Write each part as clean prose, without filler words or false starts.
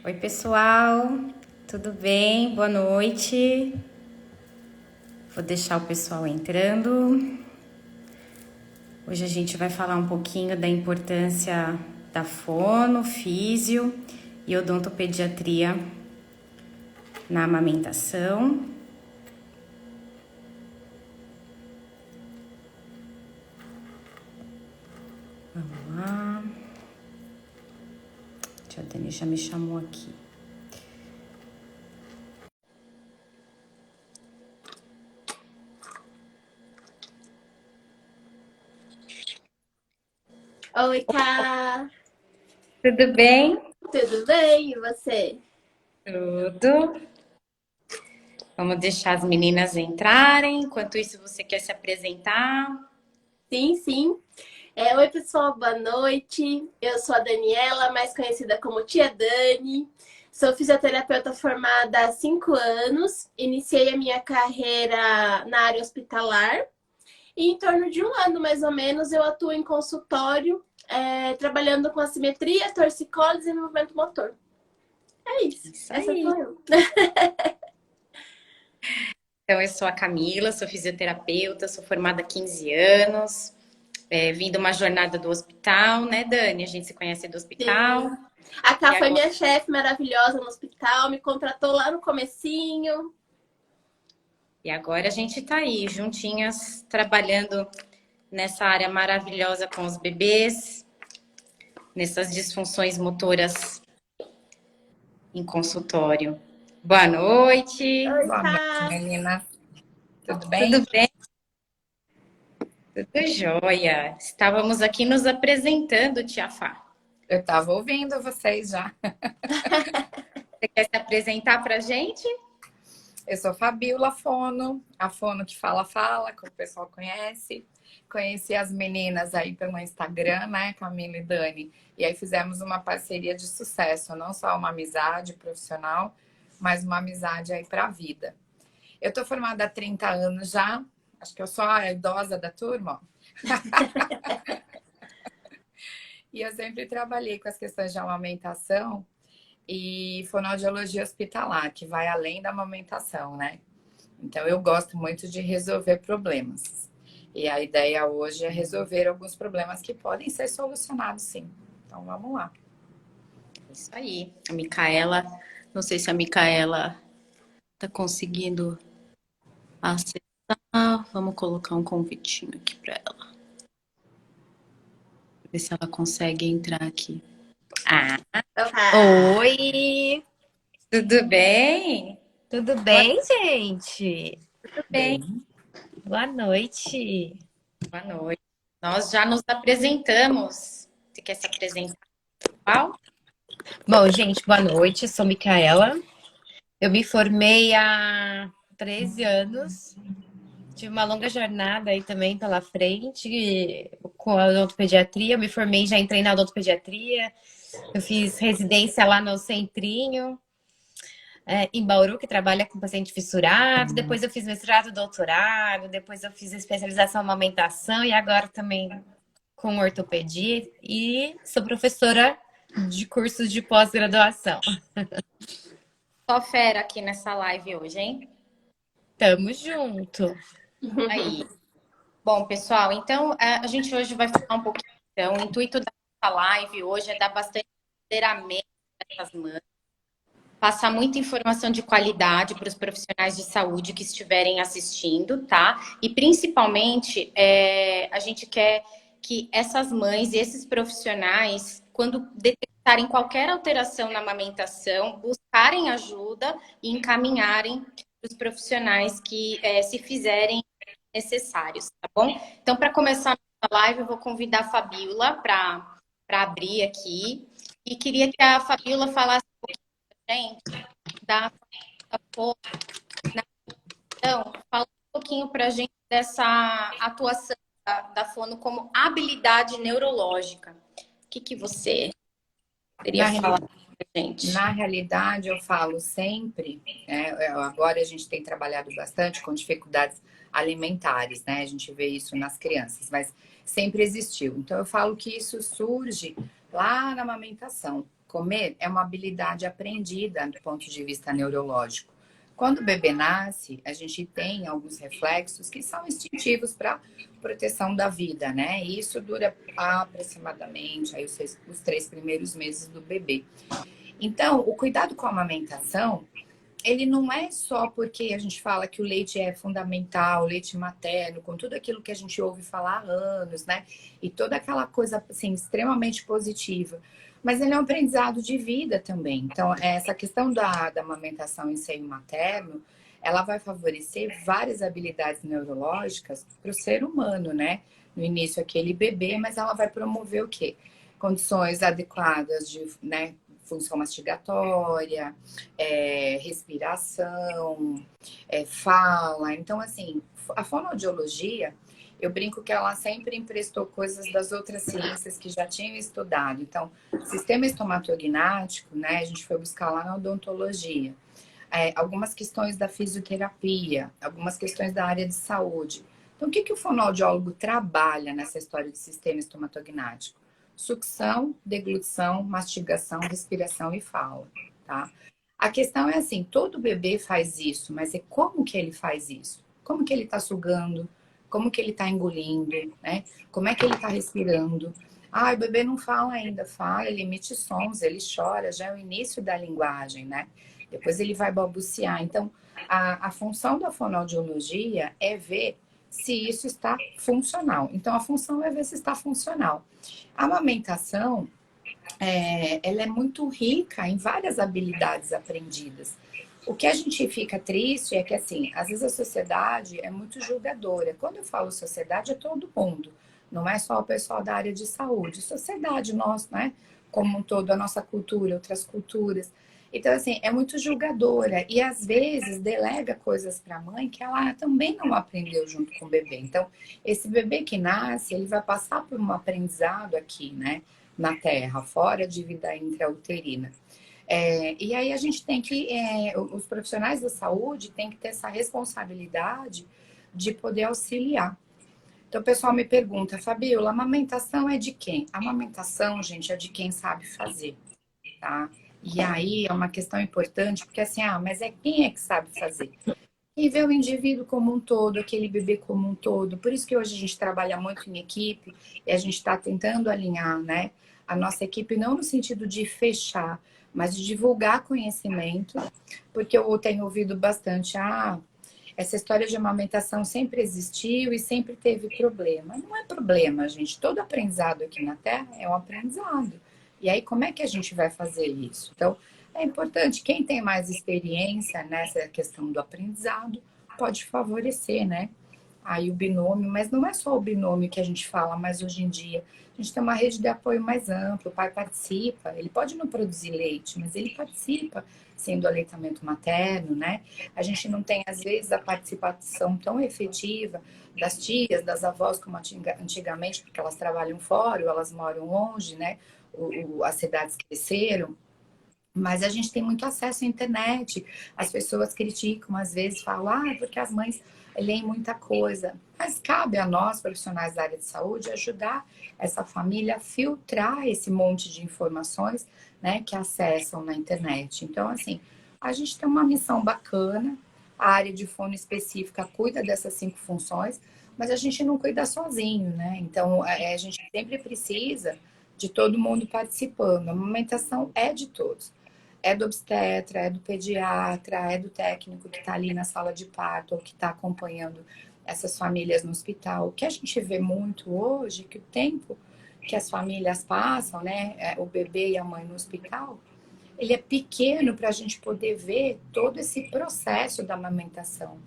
Oi, pessoal, tudo bem? Boa noite. Vou deixar o pessoal entrando. Hoje a gente vai falar um pouquinho da importância da fono, físio e odontopediatria na amamentação. Vamos lá. A Dani já me chamou aqui. Oi, Ká! Tudo bem? Tudo bem? E você? Tudo. Vamos deixar as meninas entrarem. Enquanto isso, você quer se apresentar? Sim, sim. Oi, pessoal, boa noite. Eu sou a Daniela, mais conhecida como Tia Dani. Sou fisioterapeuta formada há 5 anos. Iniciei a minha carreira na área hospitalar. E em torno de 1 ano, mais ou menos, eu atuo em consultório, trabalhando com assimetria, torcicólise e desenvolvimento motor. É isso. Isso Essa aí. sou eu. Então, eu sou a Camila, sou fisioterapeuta, sou formada há 15 anos, vim de uma jornada do hospital, né, Dani? A gente se conhece do hospital. Sim. A E Ká foi agora, minha chefe maravilhosa no hospital, me contratou lá no comecinho. e agora a gente tá aí, juntinhas, trabalhando nessa área maravilhosa com os bebês, nessas disfunções motoras em consultório. Boa noite, Oi, Boa noite, Ká. menina. Tudo tudo bem? bem? Tudo jóia. Estávamos aqui nos apresentando, Tia Fá. Eu estava ouvindo vocês já. Você quer se apresentar pra gente? Eu sou Fabiola Fono, a Fono que fala, como o pessoal conhece. Conheci as meninas aí pelo Instagram, né, Camila e Dani. E aí fizemos uma parceria de sucesso, não só uma amizade profissional, mas uma amizade aí para a vida. Eu tô formada há 30 anos já, acho que eu sou a idosa da turma, ó. E eu sempre trabalhei com as questões de amamentação e fonoaudiologia hospitalar, que vai além da amamentação, né? Então eu gosto muito de resolver problemas. E a ideia hoje é resolver alguns problemas que podem ser solucionados, sim. Então vamos lá. Isso aí. A Micaela, não sei se a Micaela tá conseguindo acessar. Vamos colocar um convitinho aqui para ela. Ver se ela consegue entrar aqui. Ah, Opa. Oi, tudo bem? tudo Boa- bem, gente? Tudo bem. Bem, Boa noite. Boa noite. Nós já nos apresentamos. Você quer se apresentar? Qual? Bom, gente, boa noite. Sou Micaela. Eu me formei há 13 anos. Tive uma longa jornada aí também pela frente com a odontopediatria. Eu me formei, já entrei na odontopediatria. Eu fiz residência lá no Centrinho, em Bauru, que trabalha com paciente fissurado. Depois eu fiz mestrado, doutorado. Depois eu fiz especialização em amamentação e agora também com ortopedia. E sou professora de cursos de pós-graduação. Só fera aqui nessa live hoje, hein? Tamo junto. Aí. Bom, pessoal, então a gente hoje vai falar um pouquinho. Então, o intuito da nossa live hoje é dar bastante empoderamento para essas mães, passar muita informação de qualidade para os profissionais de saúde que estiverem assistindo, tá? E principalmente a gente quer que essas mães e esses profissionais, quando detectarem qualquer alteração na amamentação, buscarem ajuda e encaminharem para os profissionais que se fizerem necessários, tá bom? Então, para começar a live, eu vou convidar a Fabiola para abrir aqui. E queria que a Fabiola falasse um pouquinho pra gente da fono, né? Então, fala um pouquinho para a gente dessa atuação da fono como habilidade neurológica. O que você poderia na, falar reali- para a gente? na realidade, eu falo sempre, né, agora a gente tem trabalhado bastante com dificuldades alimentares, né? A gente vê isso nas crianças, mas sempre existiu. Então eu falo que isso surge lá na amamentação, comer é uma habilidade aprendida do ponto de vista neurológico. Quando o bebê nasce, a gente tem alguns reflexos que são instintivos para proteção da vida, né? E isso dura aproximadamente aí os 3 primeiros meses do bebê. Então, o cuidado com a amamentação, ele não é só porque a gente fala que o leite é fundamental, o leite materno, com tudo aquilo que a gente ouve falar há anos, né? E toda aquela coisa, assim, extremamente positiva. Mas ele é um aprendizado de vida também. Então, essa questão da amamentação em seio materno, ela vai favorecer várias habilidades neurológicas para o ser humano, né? No início, aquele bebê, mas ela vai promover o quê? Condições adequadas de, né, função mastigatória, respiração, fala. Então, assim, a fonoaudiologia, eu brinco que ela sempre emprestou coisas das outras ciências que já tinham estudado. Então, sistema estomatognático, né, a gente foi buscar lá na odontologia. Algumas questões da fisioterapia, algumas questões da área de saúde. Então, o que o fonoaudiólogo trabalha nessa história de sistema estomatognático? Sucção, deglutição, mastigação, respiração e fala, tá? A questão é assim, todo bebê faz isso, mas é como que ele faz isso? Como que ele está sugando? Como que ele está engolindo, né? Como é que ele está respirando? Ah, o bebê não fala ainda, fala, ele emite sons, ele chora, já é o início da linguagem, né? Depois ele vai balbuciar. Então, a função da fonoaudiologia é ver se isso está funcional. Então, a função é ver se está funcional. A amamentação, ela é muito rica em várias habilidades aprendidas. O que a gente fica triste é que, assim, às vezes a sociedade é muito julgadora. Quando eu falo sociedade, é todo mundo. Não é só o pessoal da área de saúde. Sociedade nossa, né? Como um todo, a nossa cultura, outras culturas. Então, assim, é muito julgadora. E, às vezes, delega coisas para a mãe que ela também não aprendeu junto com o bebê. Então, esse bebê que nasce, ele vai passar por um aprendizado aqui, né? Na Terra, fora de vida intrauterina. E aí a gente tem que, os profissionais da saúde têm que ter essa responsabilidade de poder auxiliar. Então o pessoal me pergunta, Fabiola, a amamentação é de quem? A amamentação, gente, é de quem sabe fazer, tá? E aí é uma questão importante, porque assim, mas quem é que sabe fazer? E ver o indivíduo como um todo, aquele bebê como um todo. Por isso que hoje a gente trabalha muito em equipe e a gente está tentando alinhar, né? A nossa equipe não no sentido de fechar, mas de divulgar conhecimento, porque eu tenho ouvido bastante, essa história de amamentação sempre existiu e sempre teve problema. Não é problema, gente. Todo aprendizado aqui na Terra é um aprendizado. E aí, como é que a gente vai fazer isso? Então, é importante, quem tem mais experiência nessa questão do aprendizado pode favorecer, né? Aí o binômio, mas não é só o binômio que a gente fala mais hoje em dia. A gente tem uma rede de apoio mais ampla, o pai participa, ele pode não produzir leite, mas ele participa sendo aleitamento materno, né? A gente não tem, às vezes, a participação tão efetiva das tias, das avós, como antigamente, porque elas trabalham fora ou elas moram longe, né? As cidades cresceram. Mas a gente tem muito acesso à internet. As pessoas criticam, às vezes falam, porque as mães leem muita coisa. Mas cabe a nós, profissionais da área de saúde, ajudar essa família a filtrar esse monte de informações, né, que acessam na internet. Então, assim, a gente tem uma missão bacana. A área de fono específica cuida dessas 5 funções, mas a gente não cuida sozinho, né? Então, a gente sempre precisa de todo mundo participando. A amamentação é de todos. É do obstetra, é do pediatra, é do técnico que está ali na sala de parto ou que está acompanhando essas famílias no hospital. O que a gente vê muito hoje, que o tempo que as famílias passam, né, o bebê e a mãe no hospital, ele é pequeno para a gente poder ver todo esse processo da amamentação.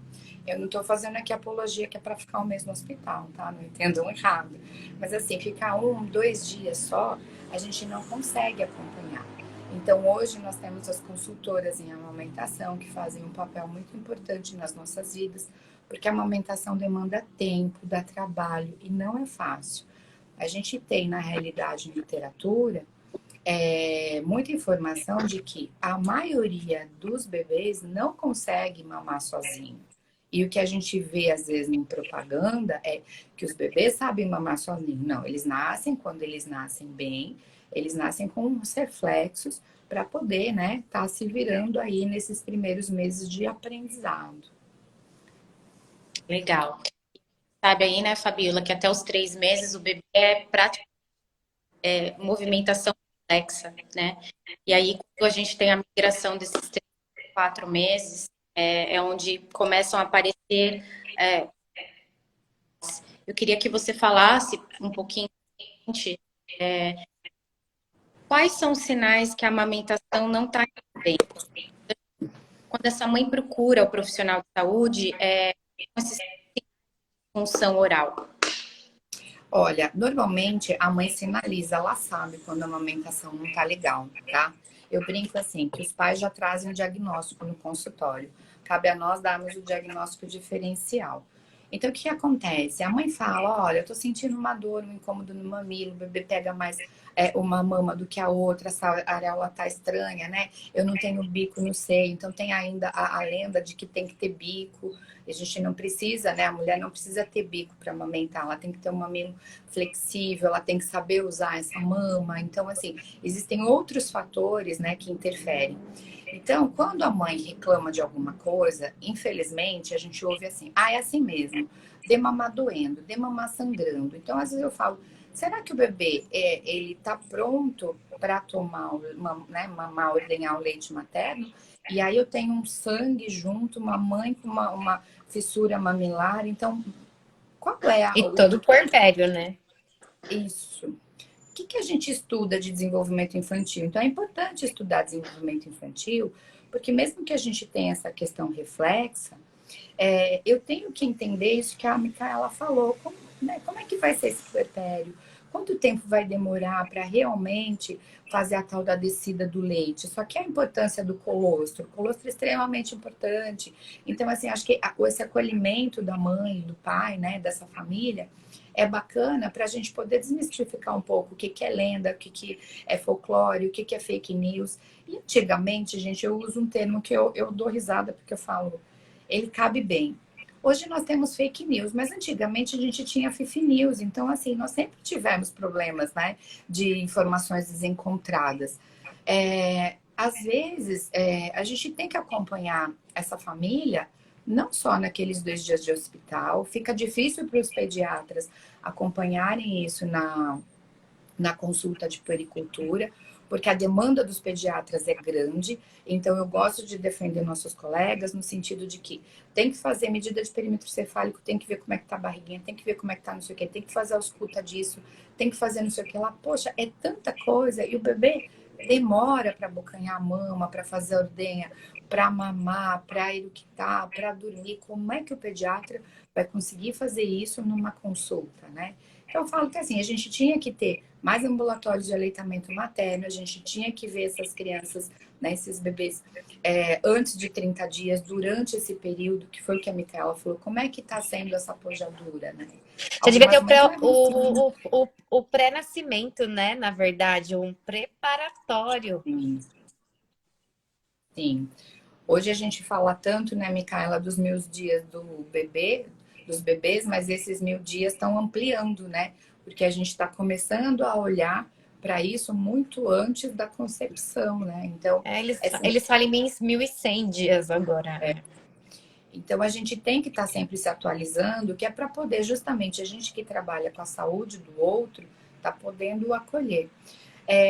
Eu não estou fazendo aqui apologia que é para ficar um mês no hospital, tá? Não entendam errado. Mas assim, ficar 1, 2 dias só, a gente não consegue acompanhar. Então, hoje nós temos as consultoras em amamentação que fazem um papel muito importante nas nossas vidas, porque a amamentação demanda tempo, dá trabalho e não é fácil. A gente tem, na realidade, em literatura, muita informação de que a maioria dos bebês não consegue mamar sozinho. E o que a gente vê, às vezes, em propaganda é que os bebês sabem mamar sozinhos. Não, eles nascem, quando eles nascem bem, Eles nascem com os reflexos para poder, né, tá se virando aí nesses primeiros meses de aprendizado. Legal. Sabe aí, né, Fabiola, que até os 3 meses o bebê é praticamente movimentação complexa, né? E aí, quando a gente tem a migração desses 3, 4 meses, é onde começam a aparecer. Eu queria que você falasse um pouquinho, gente, quais são os sinais que a amamentação não está indo bem? Quando essa mãe procura o profissional de saúde, com essa função oral. Olha, normalmente a mãe sinaliza, ela sabe quando a amamentação não tá legal, tá? Eu brinco assim, que os pais já trazem o diagnóstico no consultório. Cabe a nós darmos o diagnóstico diferencial. Então, o que acontece? A mãe fala, olha, eu tô sentindo uma dor, um incômodo no mamilo, o bebê pega mais uma mama do que a outra, essa areola tá estranha, né? Eu não tenho bico no seio, então tem ainda a lenda de que tem que ter bico. A gente não precisa, né? A mulher não precisa ter bico para amamentar, ela tem que ter um mamilo flexível, ela tem que saber usar essa mama. Então, assim, existem outros fatores, né, que interferem. Então, quando a mãe reclama de alguma coisa, infelizmente, a gente ouve assim, é assim mesmo, de mamar doendo, de mamar sangrando. Então, às vezes eu falo, será que o bebê, ele tá pronto para tomar, né, mamar, ordenhar o leite materno? E aí eu tenho um sangue junto, uma mãe com uma fissura mamilar, então, qual é E todo o puerpério, né? isso? O que a gente estuda de desenvolvimento infantil? Então, é importante estudar desenvolvimento infantil, porque mesmo que a gente tenha essa questão reflexa, eu tenho que entender isso que a Micaela falou. Como é que vai ser esse puerpério? Quanto tempo vai demorar para realmente fazer a tal da descida do leite? Só que a importância do colostro. O colostro é extremamente importante. Então, assim, acho que esse acolhimento da mãe, do pai, né, dessa família, é bacana para a gente poder desmistificar um pouco o que é lenda, o que é folclore, o que é fake news. E antigamente, gente, eu uso um termo que eu dou risada porque eu falo, ele cabe bem. Hoje nós temos fake news, mas antigamente a gente tinha fifi news. Então, assim, nós sempre tivemos problemas, né, de informações desencontradas. Às vezes, a gente tem que acompanhar essa família não só naqueles 2 dias de hospital, fica difícil para os pediatras acompanharem isso na consulta de puericultura, porque a demanda dos pediatras é grande, então eu gosto de defender nossos colegas no sentido de que tem que fazer medida de perímetro cefálico, tem que ver como é que tá a barriguinha, tem que ver como é que tá não sei o que, tem que fazer a ausculta disso, tem que fazer não sei o que lá. Poxa, é tanta coisa e o bebê demora para abocanhar a mama, para fazer a ordenha, para mamar, para eructar, para dormir. Como é que o pediatra vai conseguir fazer isso numa consulta, né? Então, eu falo que assim, a gente tinha que ter mais ambulatórios de aleitamento materno, a gente tinha que ver essas crianças, né, esses bebês, antes de 30 dias, durante esse período, que foi o que a Micaela falou, como é que está sendo essa pojadura, né? Você devia ter o pré-nascimento, né? Na verdade, um preparatório. Sim. Sim. Hoje a gente fala tanto, né, Micaela, dos 1.000 dias dos bebês, mas esses 1.000 dias estão ampliando, né? Porque a gente está começando a olhar para isso muito antes da concepção, né? Então, eles falam em 1.100 dias agora. Então, a gente tem que estar sempre se atualizando, que é para poder, justamente, a gente que trabalha com a saúde do outro, tá podendo acolher.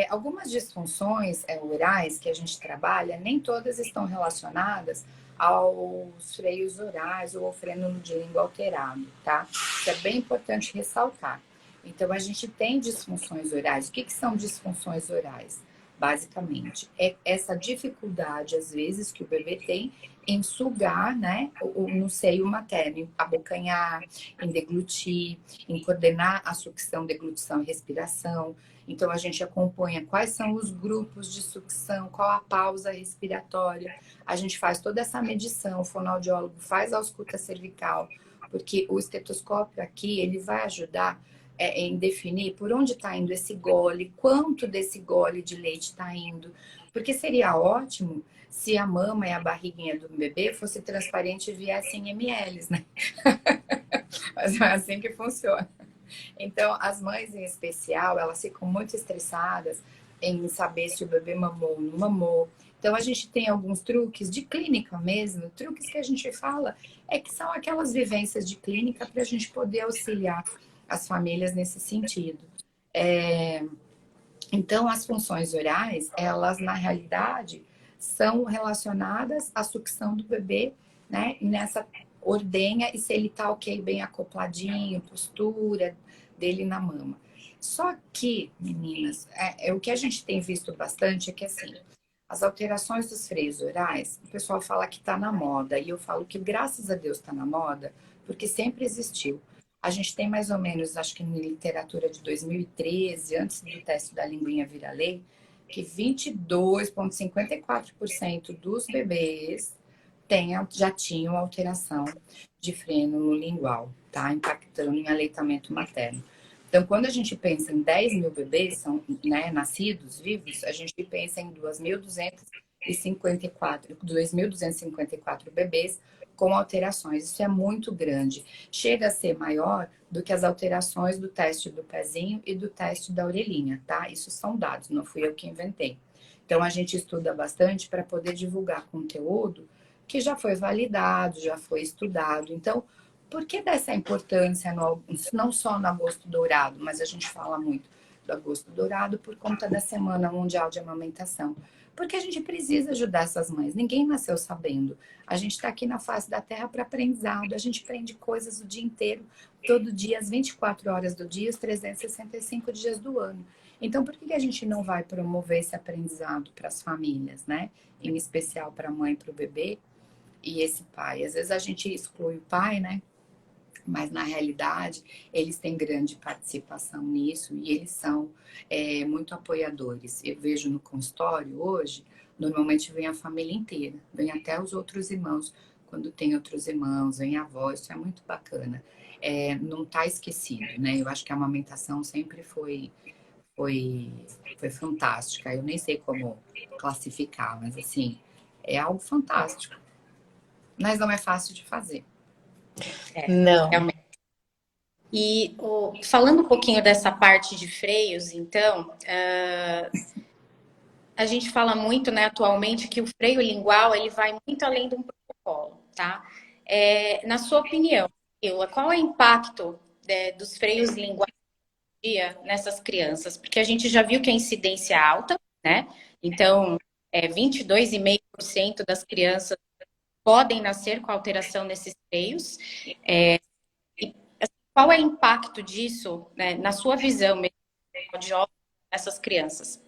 Algumas disfunções orais que a gente trabalha, nem todas estão relacionadas aos freios orais ou ao freno de língua alterado, tá? Isso é bem importante ressaltar. Então, a gente tem disfunções orais. O que são disfunções orais? Basicamente, é essa dificuldade, às vezes, que o bebê tem em sugar, né, no seio materno, em abocanhar, em deglutir, em coordenar a sucção, deglutição e respiração. Então, a gente acompanha quais são os grupos de sucção, qual a pausa respiratória. A gente faz toda essa medição, o fonoaudiólogo faz a ausculta cervical, porque o estetoscópio aqui, ele vai ajudar em definir por onde está indo esse gole, quanto desse gole de leite está indo. Porque seria ótimo se a mama e a barriguinha do bebê fosse transparente e viessem em ml, né? Mas não é assim que funciona. Então, as mães em especial, elas ficam muito estressadas em saber se o bebê mamou ou não mamou. Então, a gente tem alguns truques de clínica mesmo, truques que a gente fala é que são aquelas vivências de clínica para a gente poder auxiliar as famílias nesse sentido. Então, as funções orais, elas na realidade são relacionadas à sucção do bebê, né? Nessa ordenha e se ele tá ok, bem acopladinho, postura dele na mama. Só que, meninas, o que a gente tem visto bastante é que assim, as alterações dos freios orais, o pessoal fala que tá na moda, e eu falo que graças a Deus tá na moda, porque sempre existiu. A gente tem mais ou menos, acho que na literatura de 2013, antes do teste da linguinha virar lei, que 22,54% dos bebês já tinham alteração de frênulo lingual, tá? Impactando em aleitamento materno. Então, quando a gente pensa em 10 mil bebês são, né, nascidos, vivos, a gente pensa em 2.254 bebês com alterações. Isso é muito grande. Chega a ser maior do que as alterações do teste do pezinho e do teste da orelhinha, tá? Isso são dados, não fui eu que inventei. Então, a gente estuda bastante para poder divulgar conteúdo que já foi validado, já foi estudado. Então, por que dessa importância, não só no agosto dourado, mas a gente fala muito do agosto dourado por conta da Semana Mundial de Amamentação? Porque a gente precisa ajudar essas mães. Ninguém nasceu sabendo. A gente está aqui na face da Terra para aprendizado. A gente aprende coisas o dia inteiro, todo dia, às 24 horas do dia, os 365 dias do ano. Então, por que a gente não vai promover esse aprendizado para as famílias, né? Em especial para a mãe e para o bebê e esse pai? Às vezes a gente exclui o pai, né? Mas na realidade eles têm grande participação nisso e eles são muito apoiadores. Eu vejo no consultório hoje, normalmente vem a família inteira, vem até os outros irmãos, quando tem outros irmãos, vem a avó, isso é muito bacana. Não está esquecido, né? Eu acho que a amamentação sempre foi fantástica. Eu nem sei como classificar, mas assim, é algo fantástico. Mas não é fácil de fazer. Não. Realmente. E falando um pouquinho dessa parte de freios, então, a gente fala muito, né, atualmente, que o freio lingual ele vai muito além de um protocolo, tá? Na sua opinião, Ilha, qual é o impacto dos freios linguais nessas crianças? Porque a gente já viu que a incidência é alta, né? Então, 22,5% das crianças podem nascer com alteração nesses freios. Qual é o impacto disso, né, na sua visão mesmo, de essas crianças?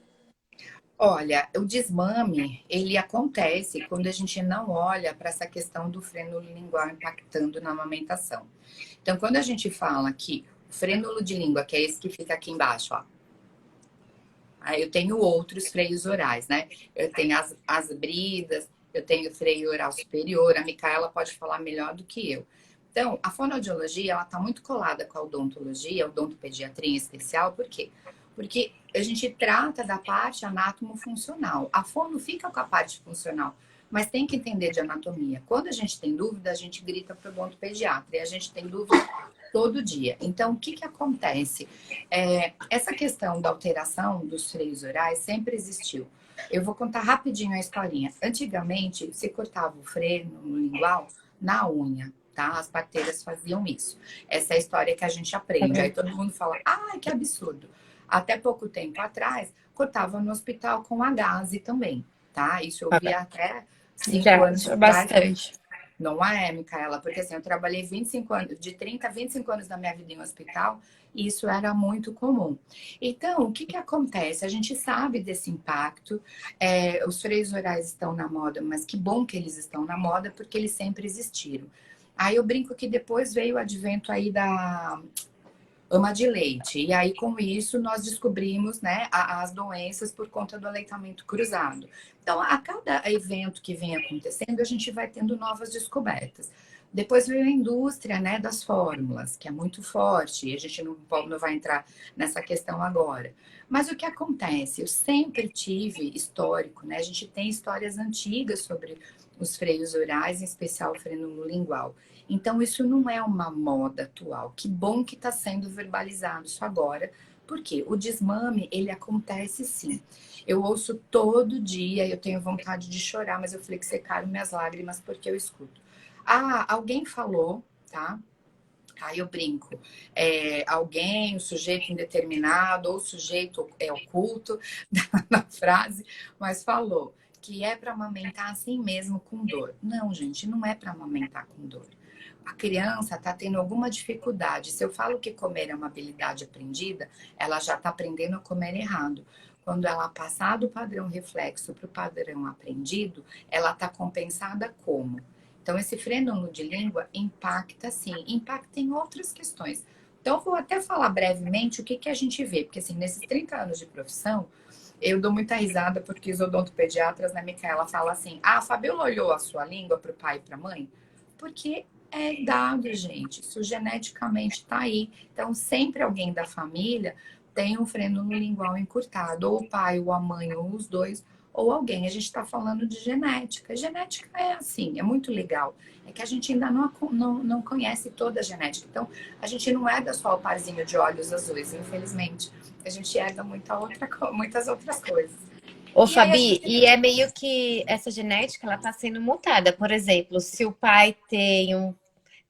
Olha, o desmame, ele acontece quando a gente não olha para essa questão do frênulo lingual impactando na amamentação. Então, quando a gente fala que o frênulo de língua, que é esse que fica aqui embaixo, ó. Aí eu tenho outros freios orais, né? Eu tenho as bridas, eu tenho freio oral superior, a Micaela pode falar melhor do que eu. Então, a fonoaudiologia, ela está muito colada com a odontologia, a odontopediatria em especial, por quê? Porque a gente trata da parte anatomofuncional. A fono fica com a parte funcional, mas tem que entender de anatomia. Quando a gente tem dúvida, a gente grita para o odontopediatra, e a gente tem dúvida todo dia. Então, o que acontece? Essa questão da alteração dos freios orais sempre existiu. Eu vou contar rapidinho a historinha. Antigamente, se cortava o freio no lingual na unha. Tá? As parteiras faziam isso. Essa é a história que a gente aprende. Aí todo mundo fala, ai, que absurdo. Até pouco tempo atrás, cortava no hospital com a gaze também, tá? Isso eu vi até 5 anos atrás. Bastante. Não é, Micaela? Porque assim, eu trabalhei 25 anos, de 30 a 25 anos da minha vida em hospital, e isso era muito comum. Então, o que acontece? A gente sabe desse impacto, os freios orais estão na moda, mas que bom que eles estão na moda, porque eles sempre existiram. Aí eu brinco que depois veio o advento aí da ama de leite. E aí, com isso, nós descobrimos, né, as doenças por conta do aleitamento cruzado. Então, a cada evento que vem acontecendo, a gente vai tendo novas descobertas. Depois veio a indústria, né, das fórmulas, que é muito forte, e a gente não vai entrar nessa questão agora. Mas o que acontece? Eu sempre tive histórico, né? A gente tem histórias antigas sobre os freios orais, em especial o freno lingual. Então, isso não é uma moda atual. Que bom que está sendo verbalizado isso agora, porque o desmame, ele acontece sim. Eu ouço todo dia, eu tenho vontade de chorar, mas eu falei que secaram minhas lágrimas porque eu escuto. Ah, alguém falou, tá? Aí eu brinco. Alguém, o sujeito indeterminado ou o sujeito oculto na frase, mas falou que é para amamentar assim mesmo com dor. Não, gente, não é para amamentar com dor. A criança está tendo alguma dificuldade. Se eu falo que comer é uma habilidade aprendida, ela já está aprendendo a comer errado. Quando ela passar do padrão reflexo para o padrão aprendido, ela está compensada como? Então, esse freno de língua impacta, sim, impacta em outras questões. Então, vou até falar brevemente o que a gente vê, porque, assim, nesses 30 anos de profissão, eu dou muita risada porque os odontopediatras, né, Micaela, fala assim, a Fabiola olhou a sua língua para o pai e para a mãe? Porque é dado, gente, isso geneticamente está aí. Então, sempre alguém da família tem um freno no lingual encurtado, ou o pai, ou a mãe, ou os dois, ou alguém. A gente está falando de genética. Genética é assim, é muito legal. É que a gente ainda não conhece toda a genética. Então, a gente não herda só o parzinho de olhos azuis, infelizmente. A gente herda muitas outras coisas. Ô, E aí a Fabi, gente... e é meio que essa genética, ela tá sendo mutada. Por exemplo, se o pai tem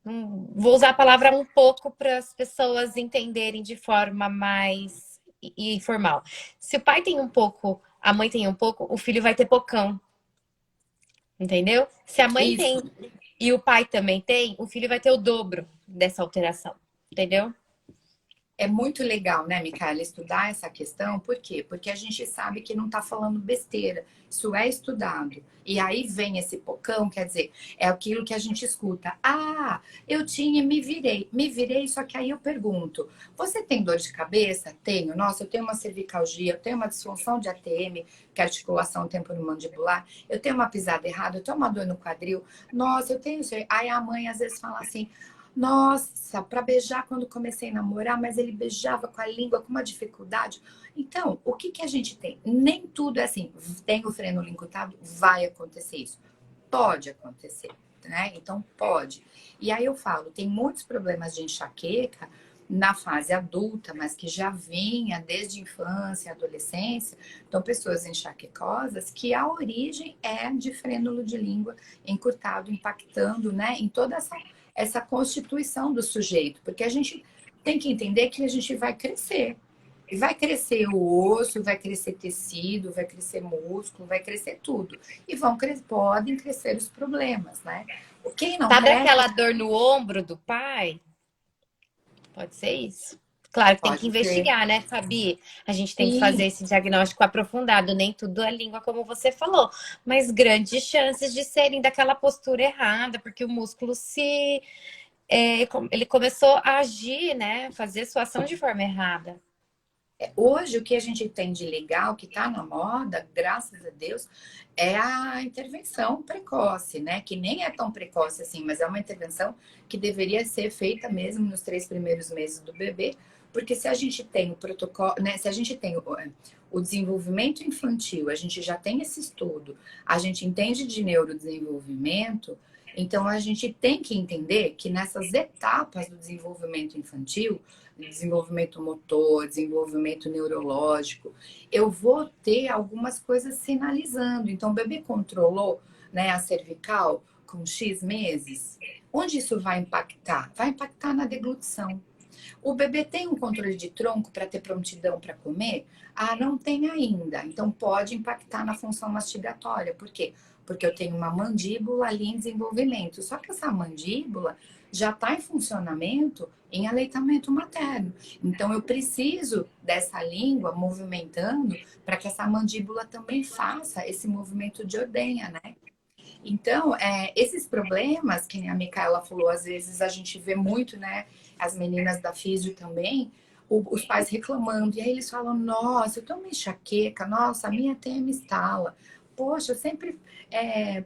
vou usar a palavra um pouco para as pessoas entenderem de forma mais informal. Se o pai tem um pouco, a mãe tem um pouco, o filho vai ter pocão, entendeu? Se a mãe tem Isso. e o pai também tem, o filho vai ter o dobro dessa alteração, entendeu? É muito legal, né, Micaela, estudar essa questão. Por quê? Porque a gente sabe que não está falando besteira. Isso é estudado. E aí vem esse pocão, quer dizer, é aquilo que a gente escuta. Ah, eu tinha e me virei. Me virei, só que aí eu pergunto: você tem dor de cabeça? Tenho. Nossa, eu tenho uma cervicalgia, eu tenho uma disfunção de ATM, que é articulação temporomandibular, eu tenho uma pisada errada, eu tenho uma dor no quadril. Nossa, eu tenho isso. Aí a mãe às vezes fala assim: nossa, para beijar quando comecei a namorar, mas ele beijava com a língua com uma dificuldade. Então, o que a gente tem? Nem tudo é assim. Tem o freno encurtado, vai acontecer isso. Pode acontecer, né? Então, pode. E aí eu falo, tem muitos problemas de enxaqueca na fase adulta, mas que já vinha desde a infância e adolescência. Então, pessoas enxaquecosas que a origem é de frênulo de língua encurtado, impactando, né, em toda essa constituição do sujeito, porque a gente tem que entender que a gente vai crescer. E vai crescer o osso, vai crescer tecido, vai crescer músculo, vai crescer tudo. E podem crescer os problemas, né? Quem não Sabe cresce, aquela dor no ombro do pai? Pode ser isso. Claro que tem que pode ser. investigar, né, Fabi? A gente tem que fazer Sim, esse diagnóstico aprofundado. Nem tudo é língua, como você falou, mas grandes chances de serem daquela postura errada, porque o músculo ele começou a agir, né? Fazer sua ação de forma errada. hoje o que a gente tem de legal, que está na moda, graças a Deus, é a intervenção precoce, né? Que nem é tão precoce assim, mas é uma intervenção que deveria ser feita mesmo nos 3 primeiros meses do bebê, porque se a gente tem o protocolo, né? Se a gente tem o desenvolvimento infantil, a gente já tem esse estudo, a gente entende de neurodesenvolvimento, então a gente tem que entender que nessas etapas do desenvolvimento infantil, desenvolvimento motor, desenvolvimento neurológico, eu vou ter algumas coisas sinalizando. Então, o bebê controlou, né, a cervical com X meses. Onde isso vai impactar? Vai impactar na deglutição. O bebê tem um controle de tronco para ter prontidão para comer? Ah, não tem ainda. Então, pode impactar na função mastigatória. Por quê? Porque eu tenho uma mandíbula ali em desenvolvimento. Só que essa mandíbula já está em funcionamento em aleitamento materno. Então, eu preciso dessa língua movimentando para que essa mandíbula também faça esse movimento de ordenha, né? Então, esses problemas, que a Micaela falou, às vezes a gente vê muito, né? As meninas da físio também, os pais reclamando. E aí eles falam, nossa, eu tenho uma enxaqueca, nossa, a minha TM estala. Poxa, eu sempre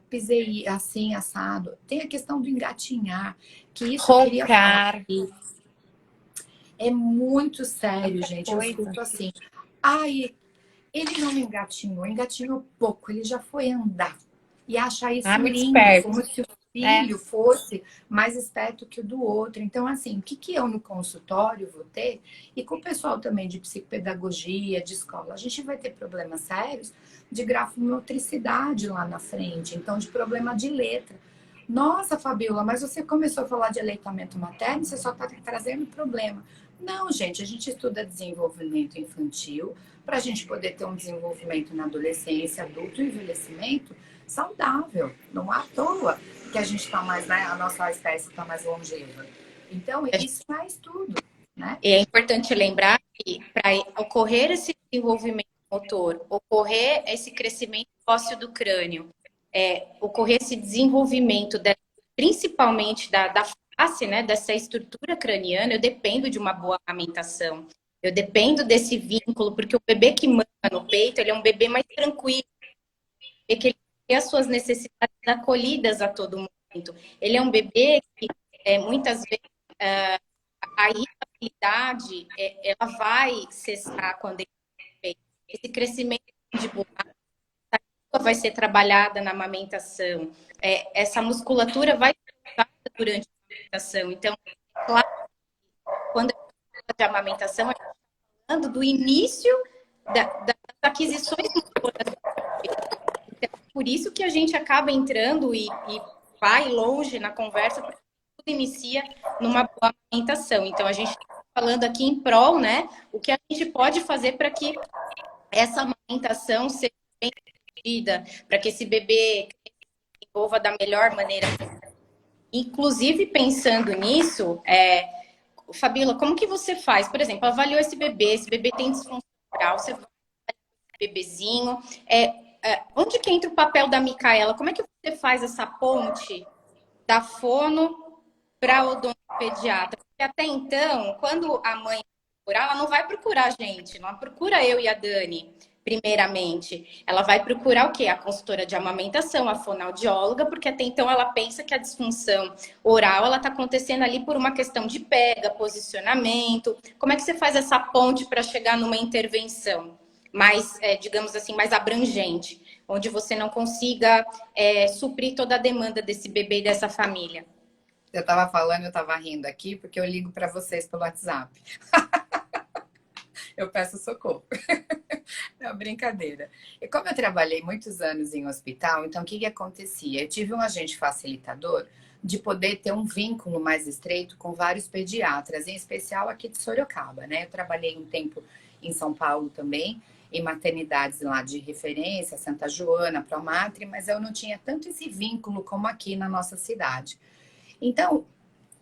pisei assim, assado. Tem a questão do engatinhar, que isso eu queria falar. Roncar, É muito sério, tanta gente. Eu coisa. escuto assim. Ai, ele não engatinhou pouco, ele já foi andar. E acha Ah, isso muito lindo, esperto. como se o É. filho fosse mais esperto que o do outro. Então, assim, o que, que eu no consultório vou ter, e com o pessoal também de psicopedagogia, de escola, a gente vai ter problemas sérios de grafomotricidade lá na frente, então de problema de letra. Nossa, Fabiola, mas você começou a falar de aleitamento materno, você só está trazendo problema. Não, gente, a gente estuda desenvolvimento infantil para a gente poder ter um desenvolvimento na adolescência, adulto e envelhecimento saudável. Não à toa que a gente está mais, né? A nossa espécie está mais longeva. Então, isso faz tudo, né? E é importante lembrar que para ocorrer esse desenvolvimento motor, ocorrer esse crescimento ósseo do crânio, ocorrer esse desenvolvimento, principalmente da face, né, dessa estrutura craniana, eu dependo de uma boa amamentação. Eu dependo desse vínculo, porque o bebê que mama no peito, ele é um bebê mais tranquilo, é que ele tem as suas necessidades acolhidas a todo momento. Ele é um bebê que, muitas vezes, a irritabilidade, ela vai cessar quando ele tem esse crescimento mandibular, vai ser trabalhada na amamentação, essa musculatura vai ser usada durante a amamentação. Então, claro, quando a gente fala de amamentação, a gente está falando do início das aquisições motoras. Então, por isso que a gente acaba entrando e vai longe na conversa, porque tudo inicia numa boa amamentação. Então, a gente está falando aqui em prol, né? O que a gente pode fazer para que essa amamentação seja bem sucedida, para que esse bebê se desenvolva da melhor maneira. Inclusive, pensando nisso, Fabíola, como que você faz? Por exemplo, avaliou esse bebê tem disfunção oral, você vai esse bebezinho. Onde que entra o papel da Micaela? Como é que você faz essa ponte da fono para o odontopediatra? Porque até então, quando a mãe procurar, ela não vai procurar a gente, não procura eu e a Dani, primeiramente. Ela vai procurar o quê? A consultora de amamentação, a fonoaudióloga, porque até então ela pensa que a disfunção oral ela está acontecendo ali por uma questão de pega, posicionamento. Como é que você faz essa ponte para chegar numa intervenção mais, digamos assim, mais abrangente, onde você não consiga suprir toda a demanda desse bebê e dessa família? Eu estava falando, eu estava rindo aqui, porque eu ligo para vocês pelo WhatsApp. Eu peço socorro. Não, brincadeira. E como eu trabalhei muitos anos em hospital, então o que acontecia? Eu tive um agente facilitador de poder ter um vínculo mais estreito com vários pediatras, em especial aqui de Sorocaba, né? Eu trabalhei um tempo em São Paulo também, em maternidades lá de referência, Santa Joana, Promatre, mas eu não tinha tanto esse vínculo como aqui na nossa cidade. Então,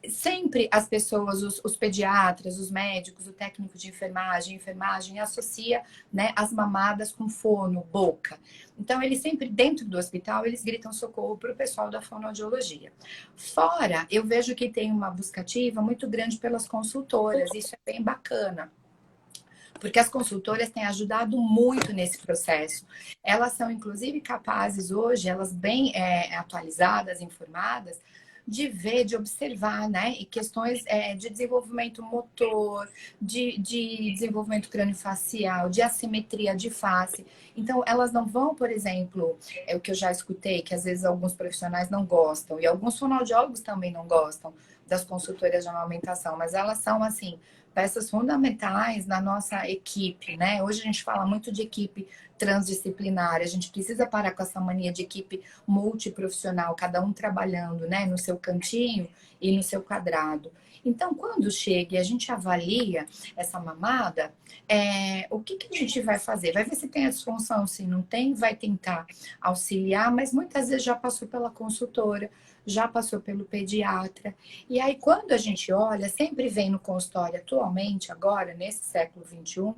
sempre as pessoas, os pediatras, os médicos, o técnico de enfermagem associa, né, as mamadas com fono, boca. Então, eles sempre, dentro do hospital, eles gritam socorro para o pessoal da fonoaudiologia. Fora, eu vejo que tem uma buscativa muito grande pelas consultoras, isso é bem bacana. Porque as consultoras têm ajudado muito nesse processo. Elas são, inclusive, capazes hoje, elas bem atualizadas, informadas, de ver, de observar, né? E questões de desenvolvimento motor, de desenvolvimento craniofacial, de assimetria de face. Então, elas não vão, por exemplo, o que eu já escutei, que às vezes alguns profissionais não gostam, e alguns fonoaudiólogos também não gostam das consultorias de amamentação, mas elas são, assim, peças fundamentais na nossa equipe, né? Hoje a gente fala muito de equipe transdisciplinar, a gente precisa parar com essa mania de equipe multiprofissional, cada um trabalhando, né, no seu cantinho e no seu quadrado. Então, quando chega e a gente avalia essa mamada, o que a gente vai fazer? Vai ver se tem a disfunção, se não tem, vai tentar auxiliar, mas muitas vezes já passou pela consultora, já passou pelo pediatra. E aí, quando a gente olha, sempre vem no consultório atualmente, agora, nesse século XXI,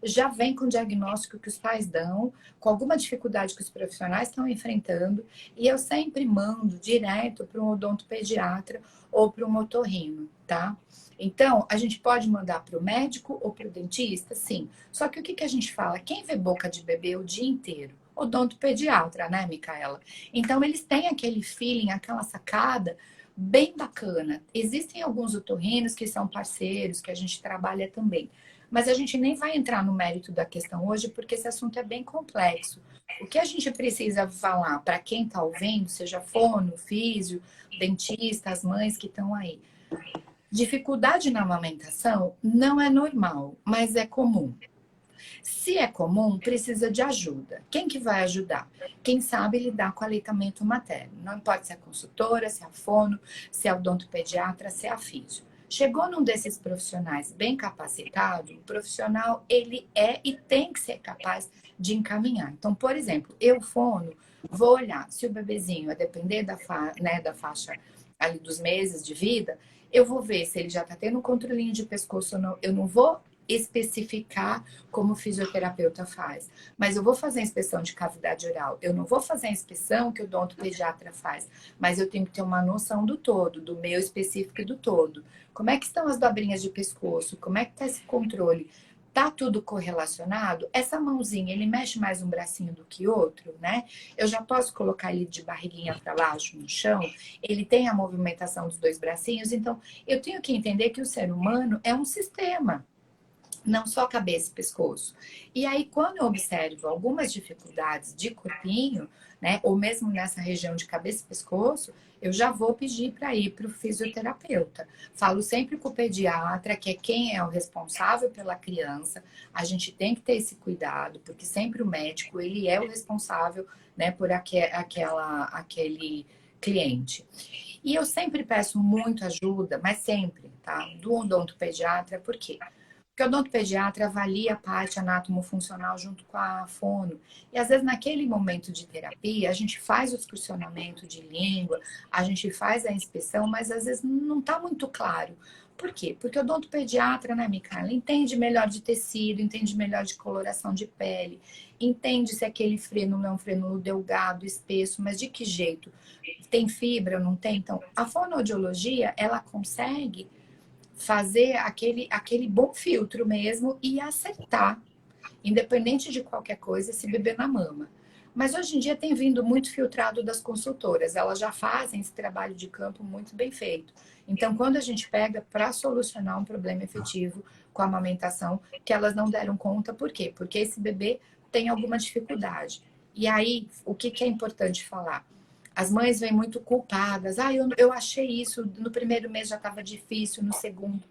já vem com o diagnóstico que os pais dão, com alguma dificuldade que os profissionais estão enfrentando, e eu sempre mando direto para um odontopediatra ou para um otorrino, tá? Então, a gente pode mandar para o médico ou para o dentista? Sim. Só que o que a gente fala? Quem vê boca de bebê o dia inteiro? odontopediatra, né, Micaela? Então, eles têm aquele feeling, aquela sacada bem bacana. Existem alguns otorrinos que são parceiros, que a gente trabalha também. Mas a gente nem vai entrar no mérito da questão hoje, porque esse assunto é bem complexo. O que a gente precisa falar para quem está ouvindo, seja fono, físio, dentista, as mães que estão aí. Dificuldade na amamentação não é normal, mas é comum. Se é comum, precisa de ajuda. Quem que vai ajudar? Quem sabe lidar com o aleitamento materno. Não importa se é a consultora, se é a fono, se é o odontopediatra, se é a físio. Chegou num desses profissionais bem capacitado, o profissional, ele é e tem que ser capaz de encaminhar. Então, por exemplo, eu, fono, vou olhar se o bebezinho, a depender da faixa ali dos meses de vida, eu vou ver se ele já está tendo um controlinho de pescoço ou não. Eu não vou especificar como o fisioterapeuta faz, mas eu vou fazer a inspeção de cavidade oral. Eu não vou fazer a inspeção que o odontopediatra faz, mas eu tenho que ter uma noção do todo, do meu específico e do todo. Como é que estão as dobrinhas de pescoço? Como é que está esse controle? Tá tudo correlacionado? Essa mãozinha, ele mexe mais um bracinho do que outro, né? Eu já posso colocar ele de barriguinha para baixo no chão? Ele tem a movimentação dos dois bracinhos? Então, eu tenho que entender que o ser humano é um sistema, não só cabeça e pescoço. E aí, quando eu observo algumas dificuldades de corpinho, né, ou mesmo nessa região de cabeça e pescoço, eu já vou pedir para ir para o fisioterapeuta. Falo sempre com o pediatra, que é quem é o responsável pela criança. A gente tem que ter esse cuidado, porque sempre o médico, ele é o responsável, né, por aquele cliente. E eu sempre peço muito ajuda, mas sempre, tá? Do odontopediatra, por quê? Porque o odontopediatra avalia a parte anatomofuncional junto com a fono. E às vezes naquele momento de terapia, a gente faz o excursionamento de língua, a gente faz a inspeção, mas às vezes não está muito claro. Por quê? Porque o odontopediatra, né, Micaela, entende melhor de tecido, entende melhor de coloração de pele, entende se aquele freno não é um freno delgado, espesso, mas de que jeito? Tem fibra ou não tem? Então, a fonoaudiologia, ela consegue fazer aquele bom filtro mesmo e acertar, independente de qualquer coisa, esse bebê na mama. Mas hoje em dia tem vindo muito filtrado das consultoras, elas já fazem esse trabalho de campo muito bem feito. Então, quando a gente pega para solucionar um problema efetivo com a amamentação, que elas não deram conta, por quê? Porque esse bebê tem alguma dificuldade. E aí, o que é importante falar? As mães vêm muito culpadas. Ah, eu achei isso, no primeiro mês já estava difícil, no segundo.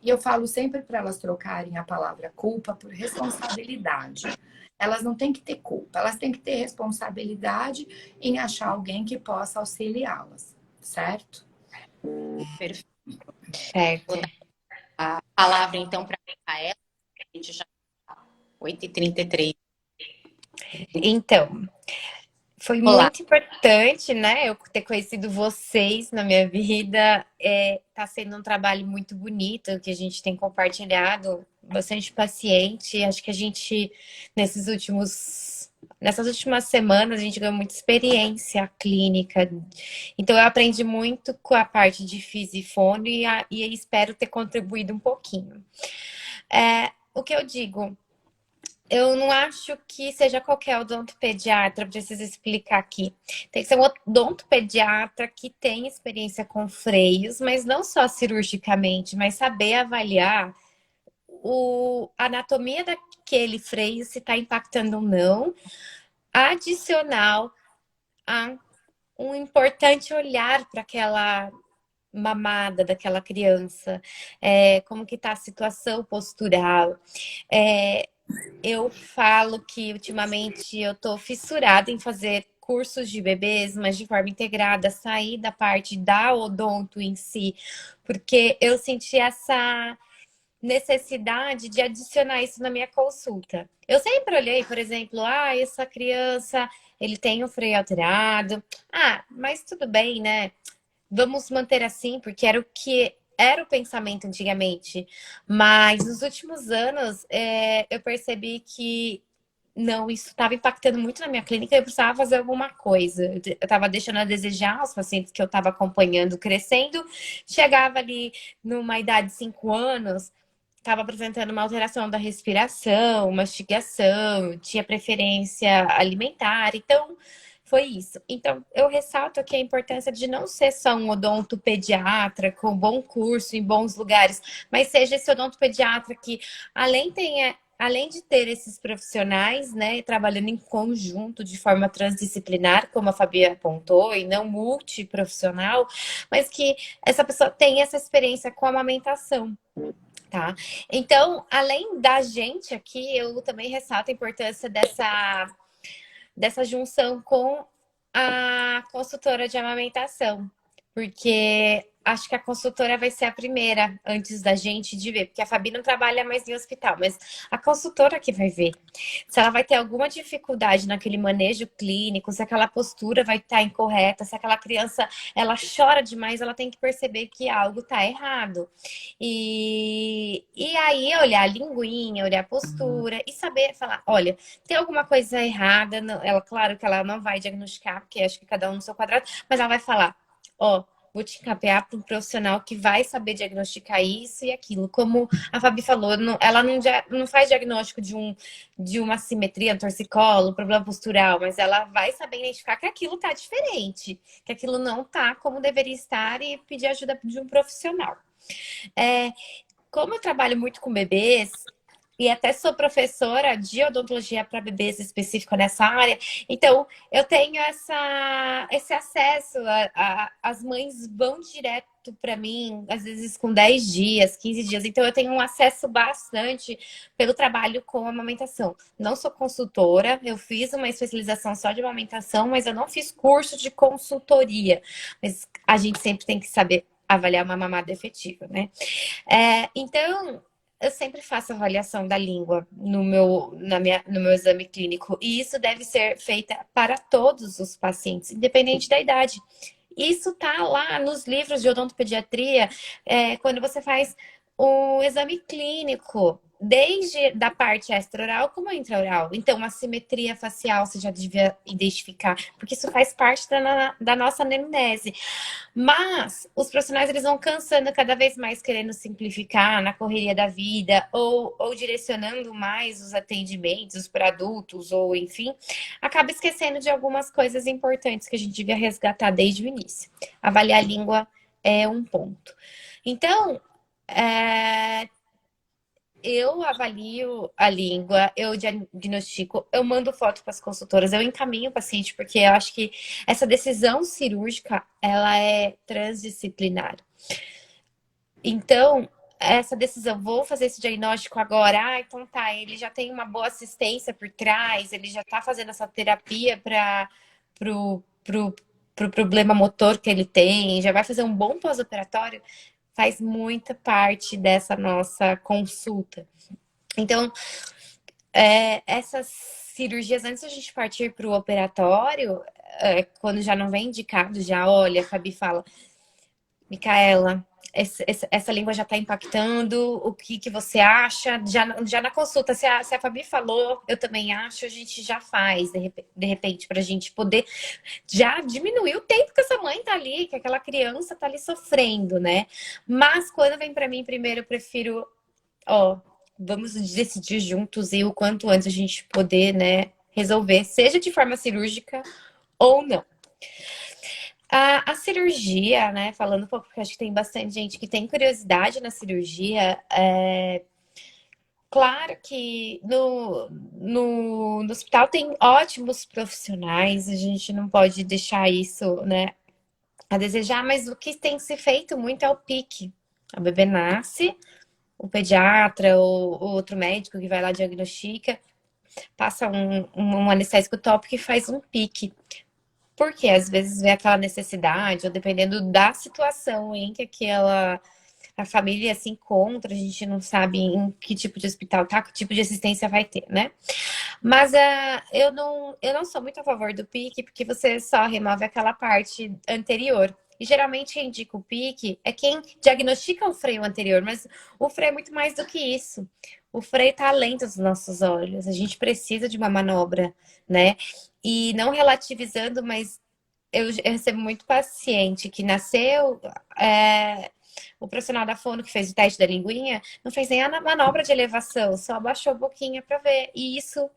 E eu falo sempre para elas trocarem a palavra culpa por responsabilidade. Elas não têm que ter culpa, elas têm que ter responsabilidade em achar alguém que possa auxiliá-las, certo? Perfeito. Certo. Vou dar a palavra, então, para a Ela. A gente já está 8h33. Então, foi Olá. muito importante, né? Eu ter conhecido vocês na minha vida. Tá sendo um trabalho muito bonito que a gente tem compartilhado, bastante paciente. Acho que a gente, nessas últimas semanas, a gente ganhou muita experiência clínica. Então, eu aprendi muito com a parte de físio e fono e espero ter contribuído um pouquinho. O que eu digo? Eu não acho que seja qualquer odontopediatra, preciso explicar aqui. Tem que ser um odontopediatra que tem experiência com freios, mas não só cirurgicamente, mas saber avaliar a anatomia daquele freio, se está impactando ou não, adicional a um importante olhar para aquela mamada daquela criança, como que está a situação postural. Eu falo que ultimamente eu tô fissurada em fazer cursos de bebês, mas de forma integrada, sair da parte da odonto em si, porque eu senti essa necessidade de adicionar isso na minha consulta. Eu sempre olhei, por exemplo, essa criança, ele tem o freio alterado. Mas tudo bem, né? Vamos manter assim, porque era o que era o pensamento antigamente. Mas nos últimos anos, eu percebi que não, isso estava impactando muito na minha clínica, eu precisava fazer alguma coisa. Eu estava deixando a desejar os pacientes que eu estava acompanhando crescendo. Chegava ali numa idade de 5 anos, estava apresentando uma alteração da respiração, mastigação, tinha preferência alimentar, então foi isso. Então, eu ressalto aqui a importância de não ser só um odontopediatra com bom curso em bons lugares, mas seja esse odontopediatra que, além de ter esses profissionais, né, trabalhando em conjunto, de forma transdisciplinar, como a Fabi apontou, e não multiprofissional, mas que essa pessoa tem essa experiência com a amamentação. Tá? Então, além da gente aqui, eu também ressalto a importância dessa junção com a consultora de amamentação, porque acho que a consultora vai ser a primeira antes da gente de ver, porque a Fabi não trabalha mais em hospital, mas a consultora que vai ver se ela vai ter alguma dificuldade naquele manejo clínico, se aquela postura vai estar incorreta, se aquela criança ela chora demais, ela tem que perceber que algo está errado. E aí olhar a linguinha, olhar a postura e saber falar, olha, tem alguma coisa errada, ela, claro que ela não vai diagnosticar, porque acho que cada um no seu quadrado, mas ela vai falar, ó, vou te encapear para um profissional que vai saber diagnosticar isso e aquilo. Como a Fabi falou, ela não faz diagnóstico de uma assimetria, um torcicolo, um problema postural, mas ela vai saber identificar que aquilo tá diferente, que aquilo não tá como deveria estar e pedir ajuda de um profissional. Como eu trabalho muito com bebês, e até sou professora de odontologia para bebês específico nessa área, então eu tenho esse acesso. As mães vão direto para mim, às vezes com 10 dias, 15 dias, então eu tenho um acesso bastante pelo trabalho com amamentação. Não sou consultora, eu fiz uma especialização só de amamentação, mas eu não fiz curso de consultoria. Mas a gente sempre tem que saber avaliar uma mamada efetiva, né? Então, eu sempre faço avaliação da língua no meu exame clínico. E isso deve ser feito para todos os pacientes, independente da idade. Isso tá lá nos livros de odontopediatria, quando você faz o exame clínico, desde da parte extraoral como intraoral. Então, a simetria facial você já devia identificar, porque isso faz parte da nossa anamnese. Mas os profissionais eles vão cansando cada vez mais querendo simplificar na correria da vida ou direcionando mais os atendimentos para adultos ou enfim, acaba esquecendo de algumas coisas importantes que a gente devia resgatar desde o início. Avaliar a língua é um ponto. Então, eu avalio a língua, eu diagnostico, eu mando foto para as consultoras, eu encaminho o paciente, porque eu acho que essa decisão cirúrgica, ela é transdisciplinar. Então, essa decisão, vou fazer esse diagnóstico agora, então tá, ele já tem uma boa assistência por trás, ele já tá fazendo essa terapia para pro problema motor que ele tem, já vai fazer um bom pós-operatório, faz muita parte dessa nossa consulta. Então, essas cirurgias, antes da gente partir para o operatório, quando já não vem indicado, já olha, a Fabi fala, Micaela, essa língua já está impactando, o que você acha? Já na consulta, se a Fabi falou, eu também acho, a gente já faz, de repente, para a gente poder já diminuir o tempo que essa mãe tá ali, que aquela criança tá ali sofrendo, né? Mas quando vem para mim, primeiro eu prefiro, vamos decidir juntos e o quanto antes a gente poder, né, resolver, seja de forma cirúrgica ou não. A cirurgia, né, falando um pouco, porque acho que tem bastante gente que tem curiosidade na cirurgia, claro que no hospital tem ótimos profissionais, a gente não pode deixar isso, né, a desejar, mas o que tem que ser feito muito é o pique. O bebê nasce, o pediatra ou outro médico que vai lá diagnostica, passa um anestésico tópico e faz um pique. Porque às vezes vem aquela necessidade, ou dependendo da situação em que a família se encontra, a gente não sabe em que tipo de hospital tá, que tipo de assistência vai ter, né? Mas eu não sou muito a favor do pique, porque você só remove aquela parte anterior. E geralmente quem indica o pique é quem diagnostica o freio anterior, mas o freio é muito mais do que isso. O freio está além dos nossos olhos. A gente precisa de uma manobra, né? E não relativizando, mas eu recebo muito paciente que nasceu O profissional da fono que fez o teste da linguinha não fez nem a manobra de elevação, só abaixou a boquinha para ver. E isso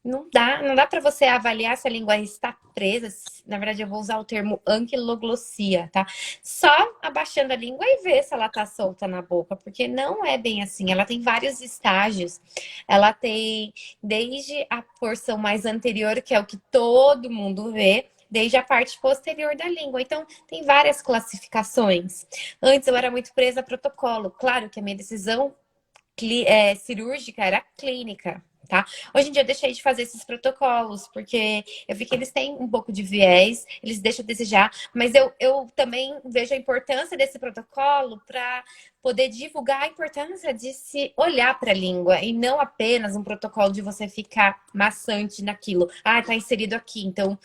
não dá para você avaliar se a língua está presa. Na verdade, eu vou usar o termo anquiloglossia, tá? Só abaixando a língua e ver se ela tá solta na boca, porque não é bem assim. Ela tem vários estágios. Ela tem desde a porção mais anterior, que é o que todo mundo vê, desde a parte posterior da língua. Então, tem várias classificações. Antes eu era muito presa a protocolo. Claro que a minha decisão cirúrgica era clínica, tá? Hoje em dia eu deixei de fazer esses protocolos, porque eu vi que eles têm um pouco de viés, eles deixam a desejar, mas eu também vejo a importância desse protocolo para poder divulgar a importância de se olhar para a língua e não apenas um protocolo de você ficar maçante naquilo. Ah, tá inserido aqui, então,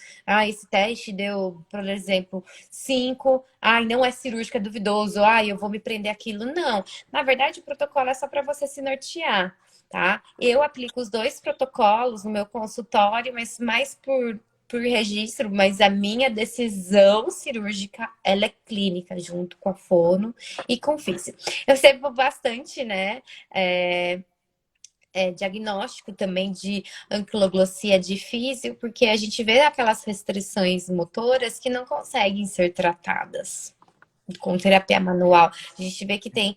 esse teste deu, por exemplo, 5, não é cirúrgico, é duvidoso, eu vou me prender aquilo. Não, na verdade o protocolo é só para você se nortear. Tá? Eu aplico os 2 protocolos no meu consultório, mas mais por registro, mas a minha decisão cirúrgica, ela é clínica, junto com a fono e com o físio. Eu recebo bastante, né, diagnóstico também de anquiloglossia de físio, porque a gente vê aquelas restrições motoras que não conseguem ser tratadas com terapia manual. A gente vê que tem...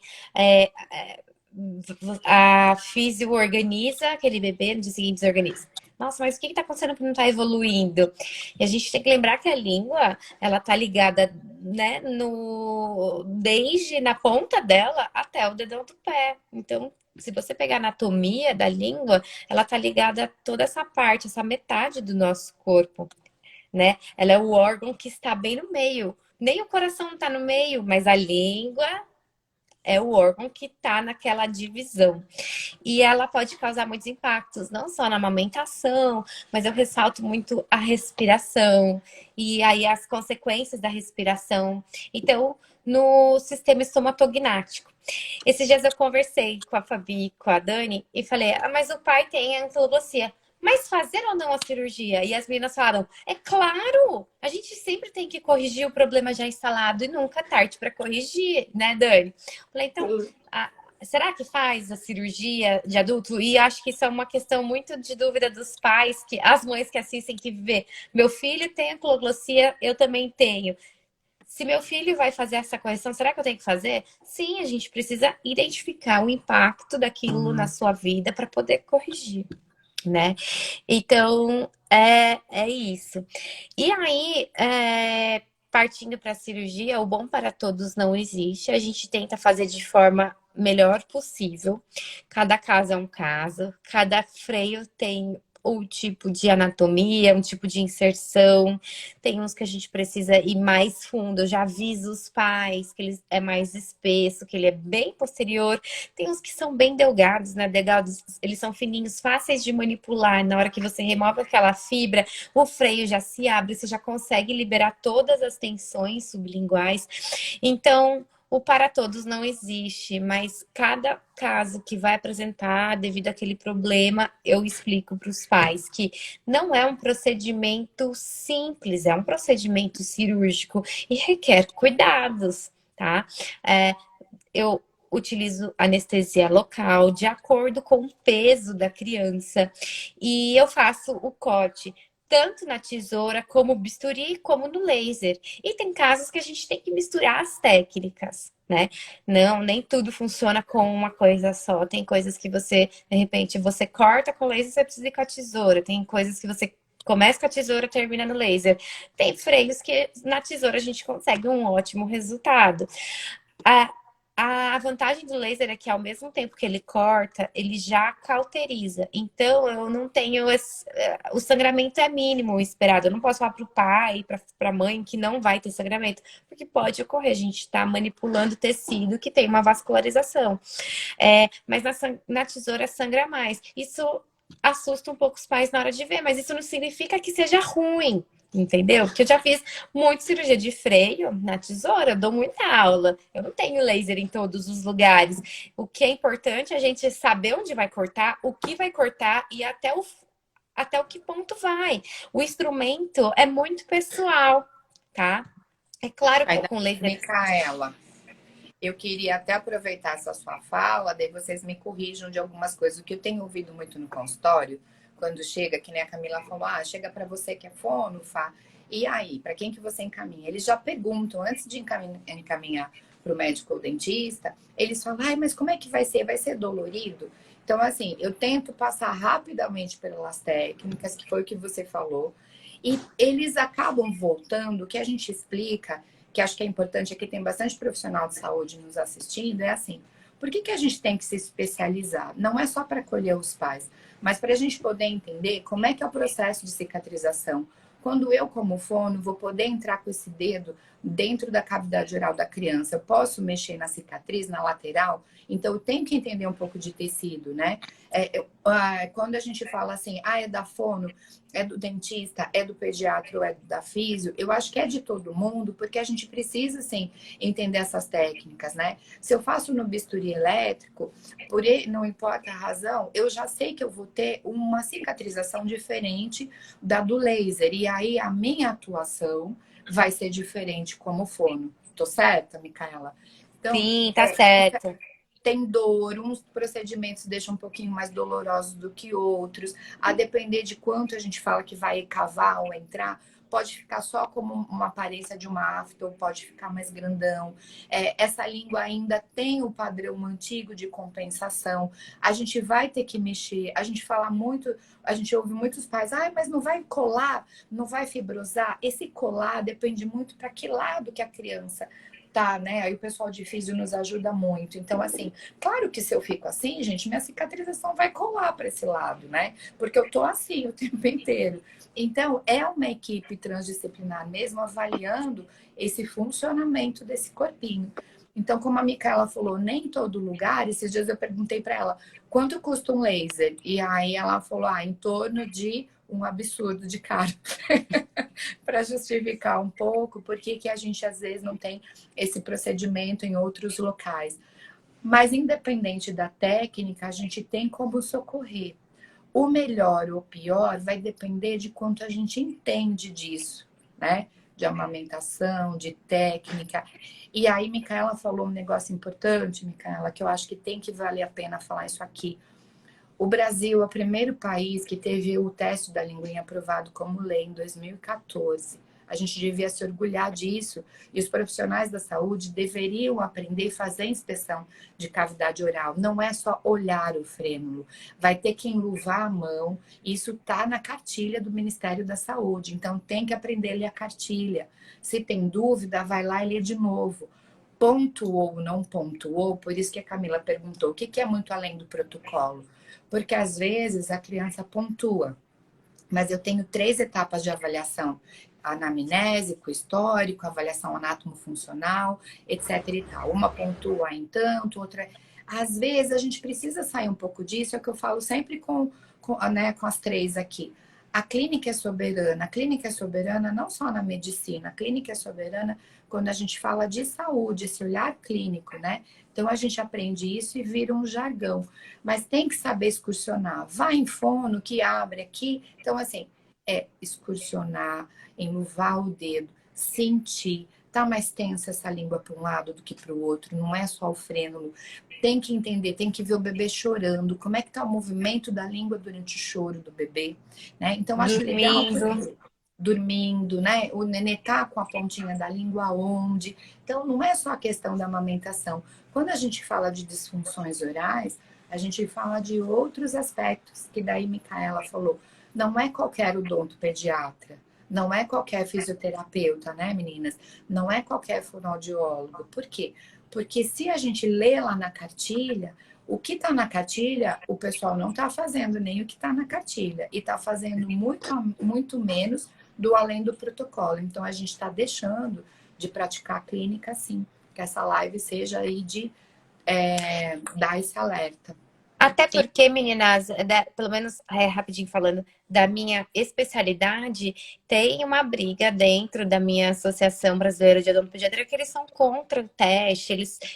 a físio organiza aquele bebê, no dia seguinte desorganiza. Nossa, mas o que está acontecendo que não está evoluindo? E a gente tem que lembrar que a língua, ela tá ligada, né, desde na ponta dela até o dedão do pé. Então, se você pegar a anatomia da língua, ela tá ligada a toda essa parte, essa metade do nosso corpo, né? Ela é o órgão que está bem no meio. Nem o coração está no meio, mas a língua é o órgão que está naquela divisão. E ela pode causar muitos impactos, não só na amamentação, mas eu ressalto muito a respiração e aí as consequências da respiração. Então, no sistema estomatognático. Esses dias eu conversei com a Fabi, com a Dani, e falei, mas o pai tem anquiloglossia. Mas fazer ou não a cirurgia? E as meninas falaram, é claro! A gente sempre tem que corrigir o problema já instalado e nunca é tarde para corrigir, né, Dani? Falei, então, será que faz a cirurgia de adulto? E acho que isso é uma questão muito de dúvida dos pais, que as mães que assistem, que vê. Meu filho tem anquiloglossia, eu também tenho. Se meu filho vai fazer essa correção, será que eu tenho que fazer? Sim, a gente precisa identificar o impacto daquilo na sua vida para poder corrigir, né? Então, é isso. E aí, partindo para a cirurgia, o bom para todos não existe. A gente tenta fazer de forma melhor possível. Cada caso é um caso, cada freio tem um tipo de anatomia, um tipo de inserção. Tem uns que a gente precisa ir mais fundo. Eu já aviso os pais que ele é mais espesso, que ele é bem posterior. Tem uns que são bem delgados, né? Delgados, eles são fininhos, fáceis de manipular. Na hora que você remove aquela fibra, o freio já se abre, você já consegue liberar todas as tensões sublinguais. Então, o para todos não existe, mas cada caso que vai apresentar devido àquele problema, eu explico para os pais que não é um procedimento simples, é um procedimento cirúrgico e requer cuidados, tá? Eu utilizo anestesia local de acordo com o peso da criança e eu faço o corte tanto na tesoura, como bisturi, como no laser. E tem casos que a gente tem que misturar as técnicas, né? Não, nem tudo funciona com uma coisa só. Tem coisas que você, de repente, você corta com laser, você precisa ir com a tesoura. Tem coisas que você começa com a tesoura, termina no laser. Tem freios que na tesoura a gente consegue um ótimo resultado. A vantagem do laser é que ao mesmo tempo que ele corta, ele já cauteriza. Então, eu não tenho... o sangramento é mínimo esperado. Eu não posso falar para o pai, para a mãe, que não vai ter sangramento. Porque pode ocorrer. A gente está manipulando tecido que tem uma vascularização. Mas na tesoura sangra mais. Isso assusta um pouco os pais na hora de ver. Mas isso não significa que seja ruim. Entendeu? Porque eu já fiz muita cirurgia de freio na tesoura, eu dou muita aula. Eu não tenho laser em todos os lugares. O que é importante é a gente saber onde vai cortar, o que vai cortar e até o que ponto vai. O instrumento é muito pessoal, tá? É claro que com laser... Micaela, eu queria até aproveitar essa sua fala, daí vocês me corrijam de algumas coisas. O que eu tenho ouvido muito no consultório, quando chega, que nem a Camila falou, chega para você que é fono, Fá, e aí, para quem que você encaminha? Eles já perguntam, antes de encaminhar para o médico ou dentista, eles falam, mas como é que vai ser? Vai ser dolorido? Então, assim, eu tento passar rapidamente pelas técnicas, que foi o que você falou, e eles acabam voltando, o que a gente explica, que acho que é importante, aqui tem bastante profissional de saúde nos assistindo, é assim, por que a gente tem que se especializar? Não é só para acolher os pais, mas para a gente poder entender como é que é o processo de cicatrização. Quando eu, como fono, vou poder entrar com esse dedo dentro da cavidade oral da criança, eu posso mexer na cicatriz, na lateral, então eu tenho que entender um pouco de tecido, né? Quando a gente fala assim, é da fono, é do dentista, é do pediatra ou é da físio, eu acho que é de todo mundo, porque a gente precisa, assim, entender essas técnicas, né? Se eu faço no bisturi elétrico, não importa a razão, eu já sei que eu vou ter uma cicatrização diferente da do laser, e aí a minha atuação vai ser diferente como fono. Tô certa, Micaela? Então, Sim, tá certo. tem dor, uns procedimentos deixam um pouquinho mais dolorosos do que outros. A depender de quanto a gente fala que vai cavar ou entrar, pode ficar só como uma aparência de uma afta ou pode ficar mais grandão. Essa língua ainda tem o padrão antigo de compensação. A gente vai ter que mexer. A gente fala muito, a gente ouve muitos pais, mas não vai colar, não vai fibrosar. Esse colar depende muito para que lado que a criança tá, né? Aí o pessoal de físio nos ajuda muito. Então, assim, claro que se eu fico assim, gente, minha cicatrização vai colar para esse lado, né? Porque eu tô assim o tempo inteiro. Então, é uma equipe transdisciplinar mesmo avaliando esse funcionamento desse corpinho. Então, como a Micaela falou, nem em todo lugar, esses dias eu perguntei para ela, quanto custa um laser? E aí ela falou, em torno de um absurdo de caro. Para justificar um pouco por que a gente às vezes não tem esse procedimento em outros locais. Mas independente da técnica, a gente tem como socorrer. O melhor ou pior vai depender de quanto a gente entende disso, né? De amamentação, de técnica. E aí, Micaela falou um negócio importante, Micaela, que eu acho que tem que valer a pena falar isso aqui. O Brasil é o primeiro país que teve o teste da linguinha aprovado como lei em 2014. A gente devia se orgulhar disso e os profissionais da saúde deveriam aprender a fazer inspeção de cavidade oral. Não é só olhar o frênulo, vai ter que enluvar a mão. Isso está na cartilha do Ministério da Saúde, então tem que aprender a ler a cartilha. Se tem dúvida, vai lá e lê de novo. Pontuou ou não pontuou, por isso que a Camila perguntou, o que é muito além do protocolo? Porque às vezes a criança pontua, mas eu tenho 3 etapas de avaliação: anamnésico, histórico, avaliação anátomo-funcional, etc. e tal. Uma pontua em tanto, outra. Às vezes a gente precisa sair um pouco disso, é o que eu falo sempre com as 3 aqui. A clínica é soberana. A clínica é soberana não só na medicina, a clínica é soberana quando a gente fala de saúde, esse olhar clínico, né? Então a gente aprende isso e vira um jargão. Mas tem que saber excursionar. Vai em fono, que abre aqui. Então, assim, excursionar, enluvar o dedo, sentir. Tá mais tensa essa língua para um lado do que para o outro, não é só o frênulo. Tem que entender, tem que ver o bebê chorando, como é que tá o movimento da língua durante o choro do bebê, né? Então, acho legal porque dormindo, né? O nenê tá com a pontinha da língua onde. Então, não é só a questão da amamentação. Quando a gente fala de disfunções orais, a gente fala de outros aspectos, que daí Micaela falou. Não é qualquer odontopediatra, não é qualquer fisioterapeuta, né, meninas? Não é qualquer fonoaudiólogo. Por quê? Porque se a gente lê lá na cartilha, o que está na cartilha, o pessoal não está fazendo nem o que está na cartilha. E está fazendo muito menos do além do protocolo. Então, a gente está deixando de praticar a clínica, sim. Que essa live seja aí de dar esse alerta. Até porque, meninas, pelo menos rapidinho falando da minha especialidade, tem uma briga dentro da minha Associação Brasileira de Odontopediatria que eles são contra o teste,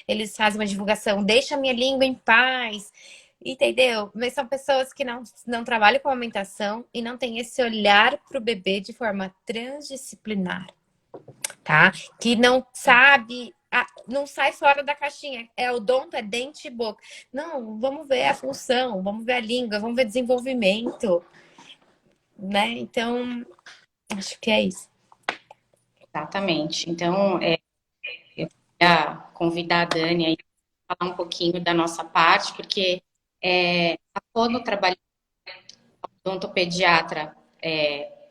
eles fazem uma divulgação, deixa a minha língua em paz, entendeu? Mas são pessoas que não trabalham com amamentação e não têm esse olhar para o bebê de forma transdisciplinar, tá? Que não sabe não sai fora da caixinha. É odonto, é dente e boca. Não, vamos ver a função, vamos ver a língua, vamos ver desenvolvimento, né? Então, acho que é isso. Exatamente. Então, eu queria convidar a Dani aí para falar um pouquinho da nossa parte, porque a Fono trabalhou, a odontopediatra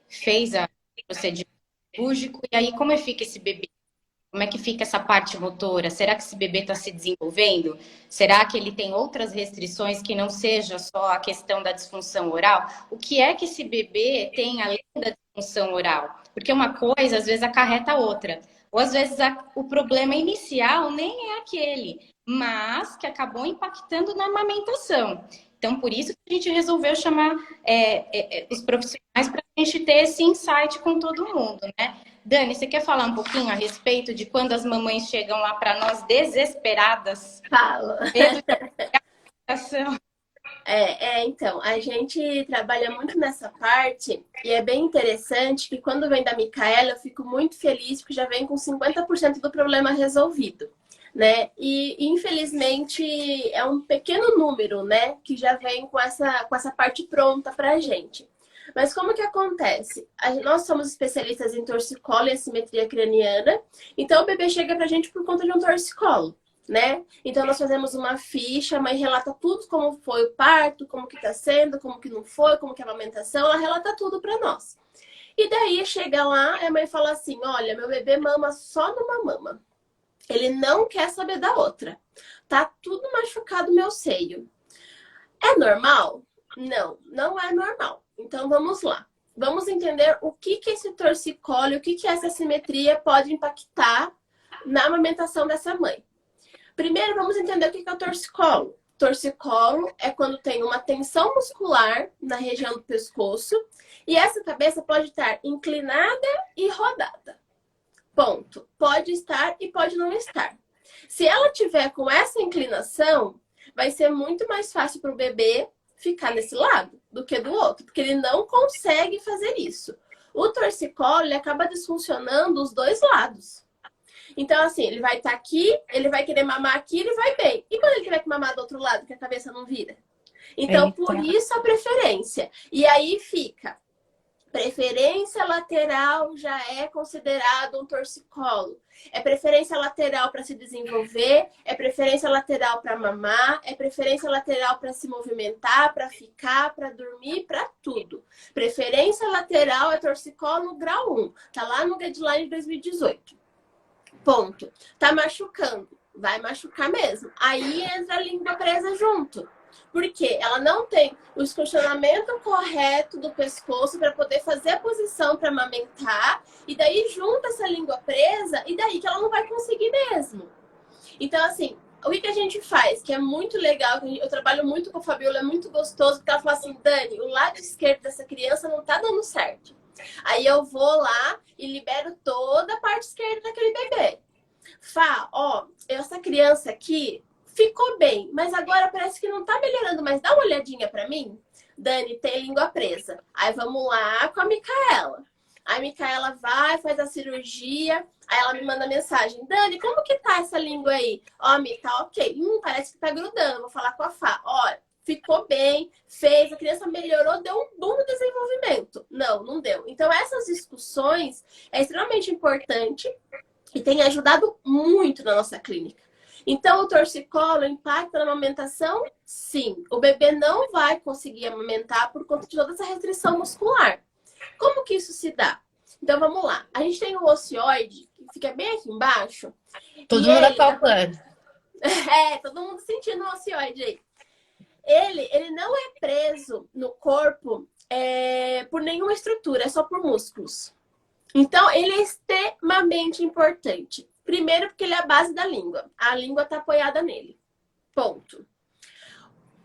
fez o procedimento cirúrgico, e aí como fica esse bebê? Como é que fica essa parte motora? Será que esse bebê está se desenvolvendo? Será que ele tem outras restrições que não seja só a questão da disfunção oral? O que é que esse bebê tem além da disfunção oral? Porque uma coisa, às vezes, acarreta a outra. Ou, às vezes, o problema inicial nem é aquele, mas que acabou impactando na amamentação. Então, por isso que a gente resolveu chamar os profissionais para a gente ter esse insight com todo mundo, né? Dani, você quer falar um pouquinho a respeito de quando as mamães chegam lá para nós desesperadas? Fala. Medo Então, a gente trabalha muito nessa parte e é bem interessante que quando vem da Micaela eu fico muito feliz porque já vem com 50% do problema resolvido, né? E infelizmente é um pequeno número, né, que já vem com essa parte pronta pra gente. Mas como que acontece? Nós somos especialistas em torcicolo e assimetria craniana, então o bebê chega pra gente por conta de um torcicolo, né? Então nós fazemos uma ficha, a mãe relata tudo, como foi o parto, como que tá sendo, como que não foi, como que é a amamentação, ela relata tudo pra nós. E daí chega lá, a mãe fala assim, olha, meu bebê mama só numa mama. Ele não quer saber da outra. Tá tudo machucado meu seio. É normal? Não, não é normal. Então vamos lá. Vamos entender o que esse torcicolo, o que essa assimetria pode impactar na amamentação dessa mãe. Primeiro, vamos entender o que é o torcicolo. Torcicolo é quando tem uma tensão muscular na região do pescoço e essa cabeça pode estar inclinada e rodada. Ponto. Pode estar e pode não estar. Se ela tiver com essa inclinação, vai ser muito mais fácil para o bebê ficar nesse lado do que do outro, porque ele não consegue fazer isso. O torcicolo, ele acaba disfuncionando os dois lados. Então, assim, ele vai estar aqui, ele vai querer mamar aqui, ele vai bem. E quando ele tiver que mamar do outro lado, que a cabeça não vira? Então, por isso a preferência. E aí fica... Preferência lateral já é considerado um torcicolo. É preferência lateral para se desenvolver, é preferência lateral para mamar, é preferência lateral para se movimentar, para ficar, para dormir, para tudo. Preferência lateral é torcicolo grau 1. Tá lá no guideline de 2018. Ponto. Tá machucando. Vai machucar mesmo. Aí entra a língua presa junto. Porque ela não tem o escrochonamento correto do pescoço para poder fazer a posição para amamentar. E daí junta essa língua presa e daí que ela não vai conseguir mesmo. Então, assim, o que a gente faz? Que é muito legal, eu trabalho muito com a Fabiola, é muito gostoso, porque ela fala assim, Dani, o lado esquerdo dessa criança não tá dando certo. Aí eu vou lá e libero toda a parte esquerda daquele bebê. Fá, ó, essa criança aqui... Ficou bem, mas agora parece que não tá melhorando, mas dá uma olhadinha pra mim. Dani, tem língua presa. Aí vamos lá com a Micaela. Aí a Micaela vai, faz a cirurgia, aí ela me manda mensagem. Dani, como que tá essa língua aí? Ó, Mi, tá ok. Parece que tá grudando, vou falar com a Fá. Olha, ficou bem, fez, a criança melhorou, deu um boom no desenvolvimento. Não, não deu. Então essas discussões é extremamente importante e tem ajudado muito na nossa clínica. Então, o torcicolo impacta na amamentação? Sim. O bebê não vai conseguir amamentar por conta de toda essa restrição muscular. Como que isso se dá? Então, vamos lá. A gente tem o ocioide, que fica bem aqui embaixo. Todo mundo apalpando. Todo mundo sentindo o ocioide aí. Ele não é preso no corpo por nenhuma estrutura, é só por músculos. Então, ele é extremamente importante. Primeiro, porque ele é a base da língua. A língua está apoiada nele. Ponto.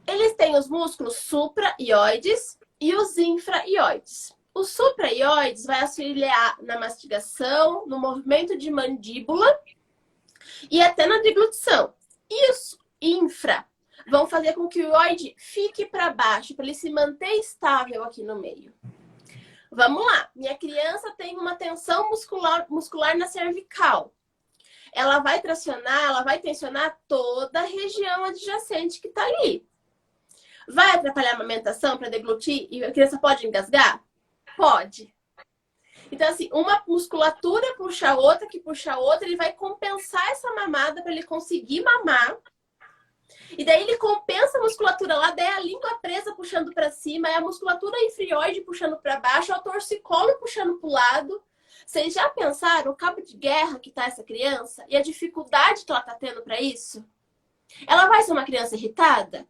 Eles têm os músculos supraioides e os infraioides. Os supraioides vai auxiliar na mastigação, no movimento de mandíbula e até na deglutição. E os infra vão fazer com que o ioide fique para baixo, para ele se manter estável aqui no meio. Vamos lá. Minha criança tem uma tensão muscular na cervical. ela vai tracionar, ela vai tensionar toda a região adjacente que está ali. Vai atrapalhar a amamentação para deglutir e a criança pode engasgar? Pode. Então, assim, uma musculatura puxa a outra, que puxa a outra, ele vai compensar essa mamada para ele conseguir mamar. E daí ele compensa a musculatura lá, daí a língua presa puxando para cima, é a musculatura infrioide puxando para baixo, é o torcicolo puxando para o lado. Vocês já pensaram o cabo de guerra que tá essa criança e a dificuldade que ela tá tendo para isso? Ela vai ser uma criança irritada?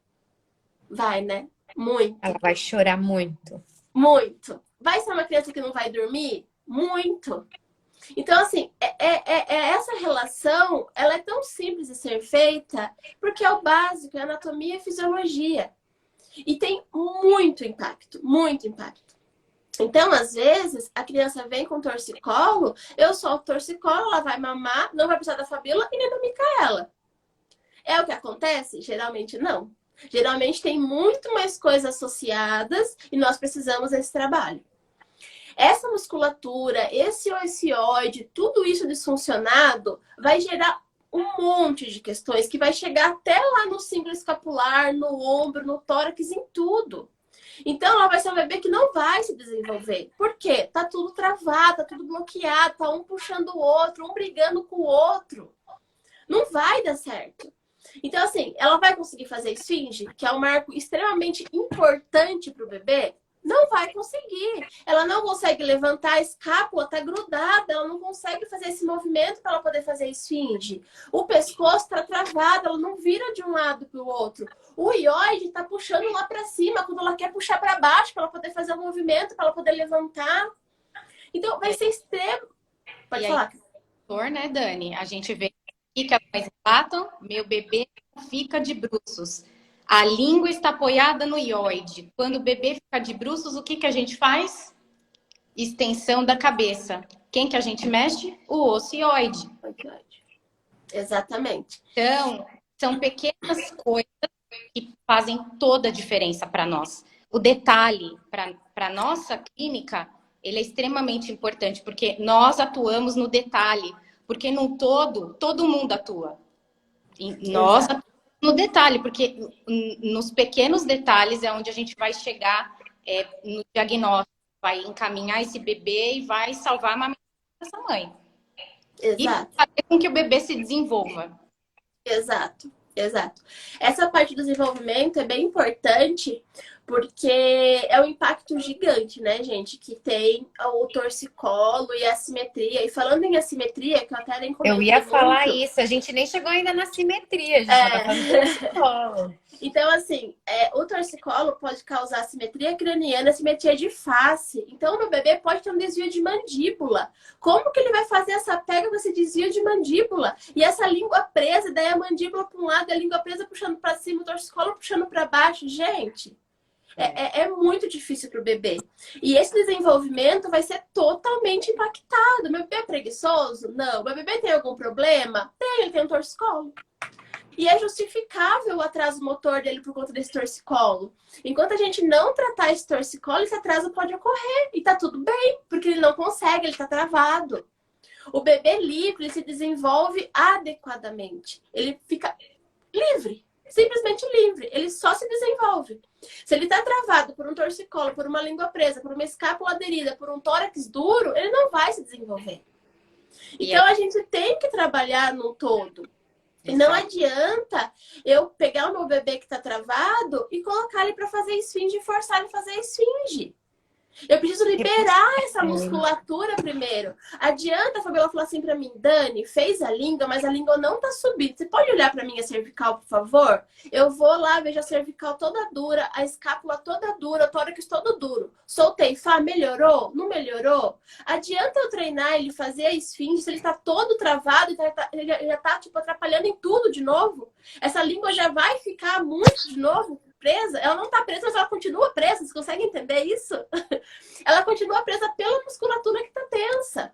Vai, né? Muito. Ela vai chorar muito. Muito. Vai ser uma criança que não vai dormir? Muito. Então, assim, essa relação, ela é tão simples de ser feita porque é o básico, é anatomia e fisiologia. E tem muito impacto, muito impacto. Então, às vezes, a criança vem com torcicolo, eu solto o torcicolo, ela vai mamar, não vai precisar da Fabíola e nem da Micaela. É o que acontece? Geralmente não. Geralmente tem muito mais coisas associadas e nós precisamos desse trabalho. Essa musculatura, esse oicioide, tudo isso disfuncionado vai gerar um monte de questões que vai chegar até lá no símbolo escapular, no ombro, no tórax, em tudo. Então, ela vai ser um bebê que não vai se desenvolver. Por quê? Tá tudo travado, tá tudo bloqueado, tá um puxando o outro, um brigando com o outro. Não vai dar certo. Então, assim, ela vai conseguir fazer esfinge, que é um marco extremamente importante para o bebê? Não vai conseguir. Ela não consegue levantar a escápula, tá grudada, ela não consegue fazer esse movimento para ela poder fazer esfinge. O pescoço tá travado, ela não vira de um lado para o outro. O ióide tá puxando lá para cima, quando ela quer puxar para baixo, para ela poder fazer o movimento, para ela poder levantar. Então, vai ser extremo. Pode falar. Né, Dani? A gente vê aqui que elas relatam, meu bebê fica de bruços. A língua está apoiada no ióide. Quando o bebê fica de bruços, o que que a gente faz? Extensão da cabeça. Quem que a gente mexe? O ocioide. Exatamente. Então, são pequenas coisas que fazem toda a diferença para nós. O detalhe, para a nossa clínica, ele é extremamente importante, porque nós atuamos no detalhe. Porque no todo mundo atua. E nós atuamos no detalhe, porque nos pequenos detalhes é onde a gente vai chegar no diagnóstico, vai encaminhar esse bebê e vai salvar a mamãe dessa mãe. Exato. E fazer com que o bebê se desenvolva. Exato, exato. Essa parte do desenvolvimento é bem importante porque é um impacto gigante, né, gente? Que tem o torcicolo e a assimetria. E falando em assimetria, que eu até nem comentei Eu ia falar muito, isso, a gente nem chegou ainda na simetria, a gente já tá falando do torcicolo. Então, assim, o torcicolo pode causar assimetria craniana, assimetria de face. Então, o meu bebê pode ter um desvio de mandíbula. Como que ele vai fazer essa pega com esse desvio de mandíbula? E essa língua presa, daí a mandíbula para um lado e a língua presa puxando para cima, o torcicolo puxando para baixo. Gente, é muito difícil para o bebê. E esse desenvolvimento vai ser totalmente impactado. Meu bebê é preguiçoso? Não. Meu bebê tem algum problema? Tem, ele tem um torcicolo. E é justificável o atraso motor dele por conta desse torcicolo. Enquanto a gente não tratar esse torcicolo, esse atraso pode ocorrer. E tá tudo bem, porque ele não consegue, ele tá travado. O bebê livre, ele se desenvolve adequadamente. Ele fica livre, simplesmente livre. Ele só se desenvolve. Se ele tá travado por um torcicolo, por uma língua presa, por uma escápula aderida, por um tórax duro, ele não vai se desenvolver. Então a gente tem que trabalhar no todo. E não adianta eu pegar o meu bebê que tá travado e colocar ele para fazer esfinge e forçar ele a fazer esfinge. Eu preciso liberar essa musculatura primeiro. Adianta a Fabiola falar assim pra mim, Dani, fez a língua, mas a língua não tá subindo. Você pode olhar pra minha cervical, por favor? Eu vou lá, vejo a cervical toda dura, a escápula toda dura, o tórax todo duro. Soltei, Fá, melhorou? Não melhorou? Adianta eu treinar ele fazer a esfinge, se ele tá todo travado, ele já tá tipo, atrapalhando em tudo de novo? Essa língua já vai ficar muito de novo presa? Ela não tá presa, mas ela continua presa. Vocês conseguem entender isso? Ela continua presa pela musculatura que tá tensa.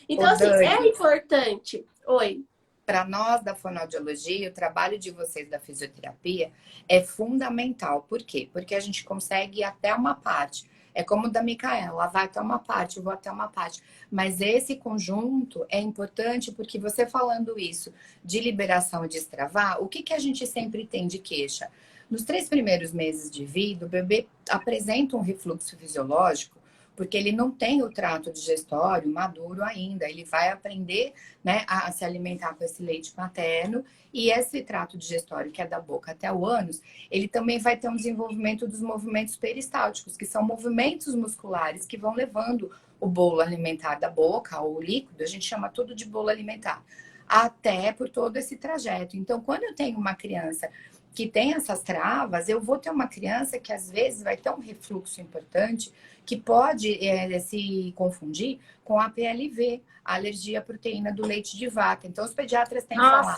Então, assim, Dani, é importante. Oi. Para nós da fonoaudiologia, o trabalho de vocês da fisioterapia é fundamental. Por quê? Porque a gente consegue ir até uma parte É como o da Micaela, ela vai até uma parte, eu vou até uma parte. Mas esse conjunto é importante porque você falando isso de liberação e de extravar, o que a gente sempre tem de queixa? Nos 3 primeiros meses de vida, o bebê apresenta um refluxo fisiológico porque ele não tem o trato digestório maduro ainda. Ele vai aprender, né, a se alimentar com esse leite materno e esse trato digestório, que é da boca até o ânus, ele também vai ter um desenvolvimento dos movimentos peristálticos, que são movimentos musculares que vão levando o bolo alimentar da boca, ou o líquido, a gente chama tudo de bolo alimentar, até por todo esse trajeto. Então, quando eu tenho uma criança que tem essas travas, eu vou ter uma criança que às vezes vai ter um refluxo importante que pode se confundir com a PLV, a alergia à proteína do leite de vaca. Então, os pediatras têm que falar.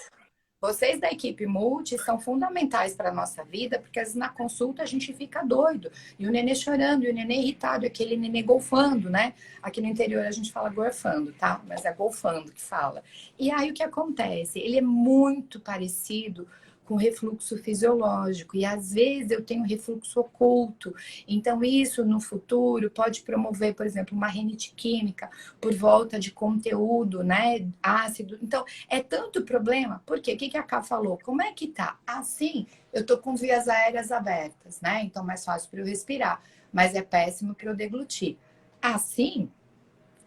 Vocês da equipe multi são fundamentais para a nossa vida, porque às vezes na consulta a gente fica doido. E o nenê chorando, e o nenê irritado, e aquele nenê golfando, né? Aqui no interior a gente fala gorfando, tá? Mas é golfando que fala. E aí o que acontece? Ele é muito parecido com refluxo fisiológico. E às vezes eu tenho refluxo oculto. Então, isso no futuro pode promover, por exemplo, uma rinite química por volta de conteúdo, né? Ácido. Então, é tanto problema. Por quê? O que a Ká falou? Como é que tá? Assim, eu tô com vias aéreas abertas, né? Então, mais fácil para eu respirar. Mas é péssimo para eu deglutir. Assim,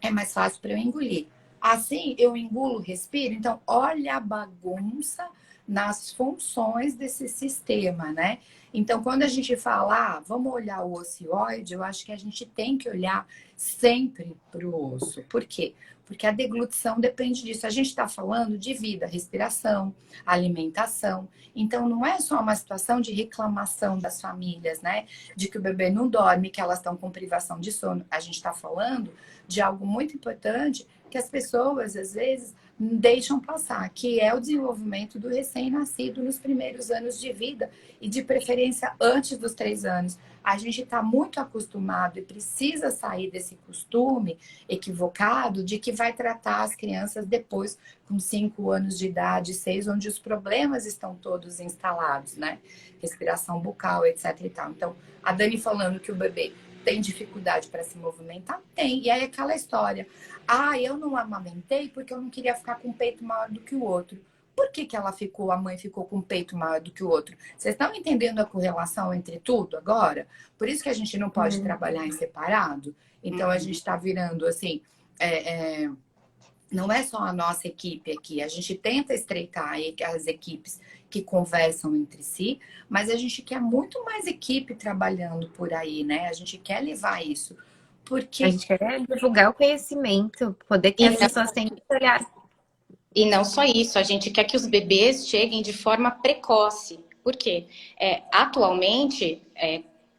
é mais fácil para eu engolir. Assim, eu engulo, respiro. Então, olha a bagunça nas funções desse sistema, né? Então, quando a gente fala, vamos olhar o ocioide, eu acho que a gente tem que olhar sempre para o osso. Por quê? Porque a deglutição depende disso. A gente está falando de vida, respiração, alimentação. Então, não é só uma situação de reclamação das famílias, né? De que o bebê não dorme, que elas estão com privação de sono. A gente está falando de algo muito importante que as pessoas, às vezes, deixam passar, que é o desenvolvimento do recém-nascido nos primeiros anos de vida e de preferência antes dos 3 anos. A gente está muito acostumado e precisa sair desse costume equivocado de que vai tratar as crianças depois com 5 anos de idade, 6, onde os problemas estão todos instalados, né? Respiração bucal, etc e tal. Então, a Dani falando que o bebê tem dificuldade para se movimentar? Tem. E aí aquela história. Eu não amamentei porque eu não queria ficar com o peito maior do que o outro. Por que a mãe ficou com o peito maior do que o outro? Vocês estão entendendo a correlação entre tudo agora? Por isso que a gente não pode trabalhar em separado. Então, a gente está virando assim... não é só a nossa equipe aqui. A gente tenta estreitar as equipes que conversam entre si, mas a gente quer muito mais equipe trabalhando por aí, né? A gente quer levar isso. Porque... A gente quer divulgar o conhecimento, poder que as pessoas tenham que olhar. E não só isso, a gente quer que os bebês cheguem de forma precoce. Por quê? Atualmente,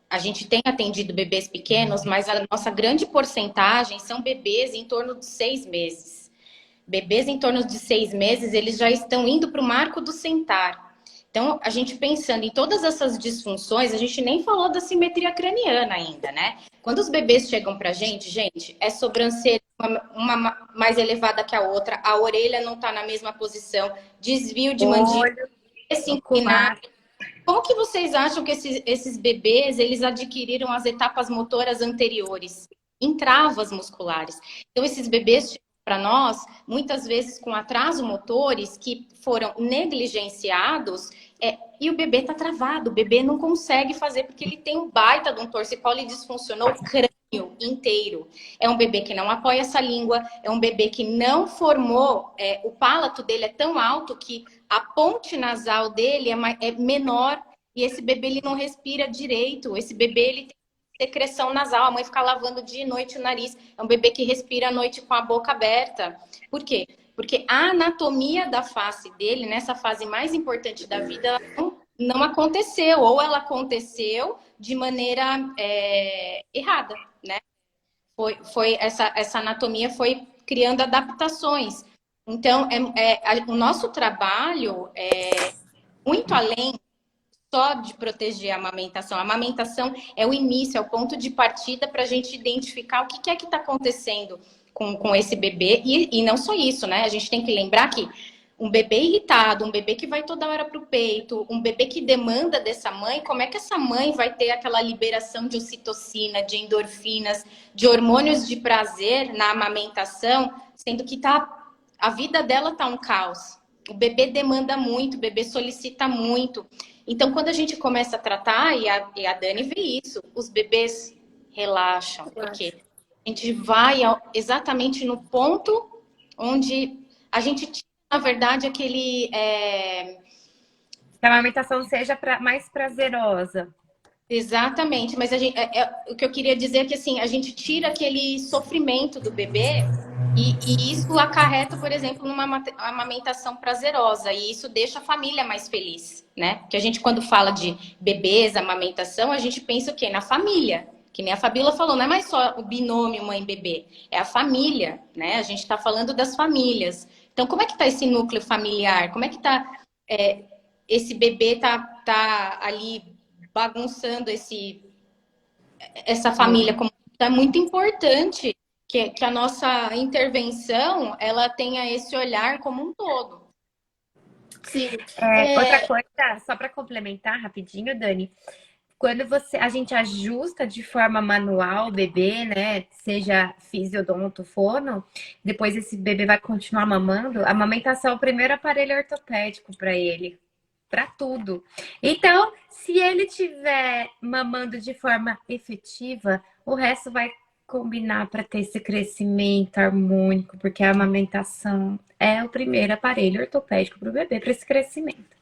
a gente tem atendido bebês pequenos, mas a nossa grande porcentagem são bebês em torno de 6 meses. Bebês em torno de 6 meses, eles já estão indo para o marco do sentar. Então, a gente pensando em todas essas disfunções, a gente nem falou da simetria craniana ainda, né? Quando os bebês chegam pra gente, é sobrancelha uma mais elevada que a outra, a orelha não tá na mesma posição, desvio de mandíbula, esse inclinado. Como que vocês acham que esses bebês, eles adquiriram as etapas motoras anteriores? Em travas musculares. Então, esses bebês para nós, muitas vezes com atraso motores que foram negligenciados e o bebê está travado, o bebê não consegue fazer porque ele tem um baita de um torcicolo e disfuncionou o crânio inteiro. É um bebê que não apoia essa língua, é um bebê que não formou, o palato dele é tão alto que a ponte nasal dele é menor e esse bebê ele não respira direito, esse bebê ele tem secreção nasal, a mãe fica lavando dia e noite o nariz. É um bebê que respira à noite com a boca aberta. Por quê? Porque a anatomia da face dele, nessa fase mais importante da vida, não aconteceu. Ou ela aconteceu de maneira errada, né? Essa anatomia foi criando adaptações. Então, o nosso trabalho é muito além só de proteger a amamentação. A amamentação é o início, é o ponto de partida para a gente identificar o que é que está acontecendo com esse bebê. E não só isso, né? A gente tem que lembrar que Um bebê irritado, um bebê que vai toda hora pro peito, um bebê que demanda dessa mãe, como é que essa mãe vai ter aquela liberação de ocitocina, de endorfinas, de hormônios de prazer na amamentação, sendo que a vida dela tá um caos. O bebê demanda muito, o bebê solicita muito. Então, quando a gente começa a tratar, e a Dani vê isso, os bebês relaxam, porque a gente vai exatamente no ponto onde a gente tira, na verdade, aquele... Que a amamentação seja mais prazerosa. Exatamente, mas o que eu queria dizer é que assim, a gente tira aquele sofrimento do bebê e isso acarreta, por exemplo, numa amamentação prazerosa, e isso deixa a família mais feliz, né? Porque a gente, quando fala de bebês, amamentação, a gente pensa o quê? Na família. Que nem a Fabíola falou, não é mais só o binômio mãe-bebê, é a família, né? A gente está falando das famílias. Então, como é que tá esse núcleo familiar? Como é que tá esse bebê tá ali bagunçando essa família? É muito importante que a nossa intervenção ela tenha esse olhar como um todo. Sim. Outra coisa, só para complementar rapidinho, Dani, quando a gente ajusta de forma manual o bebê, né, seja fisiodonto, fono, depois esse bebê vai continuar mamando, a amamentação é o primeiro aparelho ortopédico para ele, para tudo. Então, se ele estiver mamando de forma efetiva, o resto vai combinar para ter esse crescimento harmônico, porque a amamentação é o primeiro aparelho ortopédico para o bebê, para esse crescimento.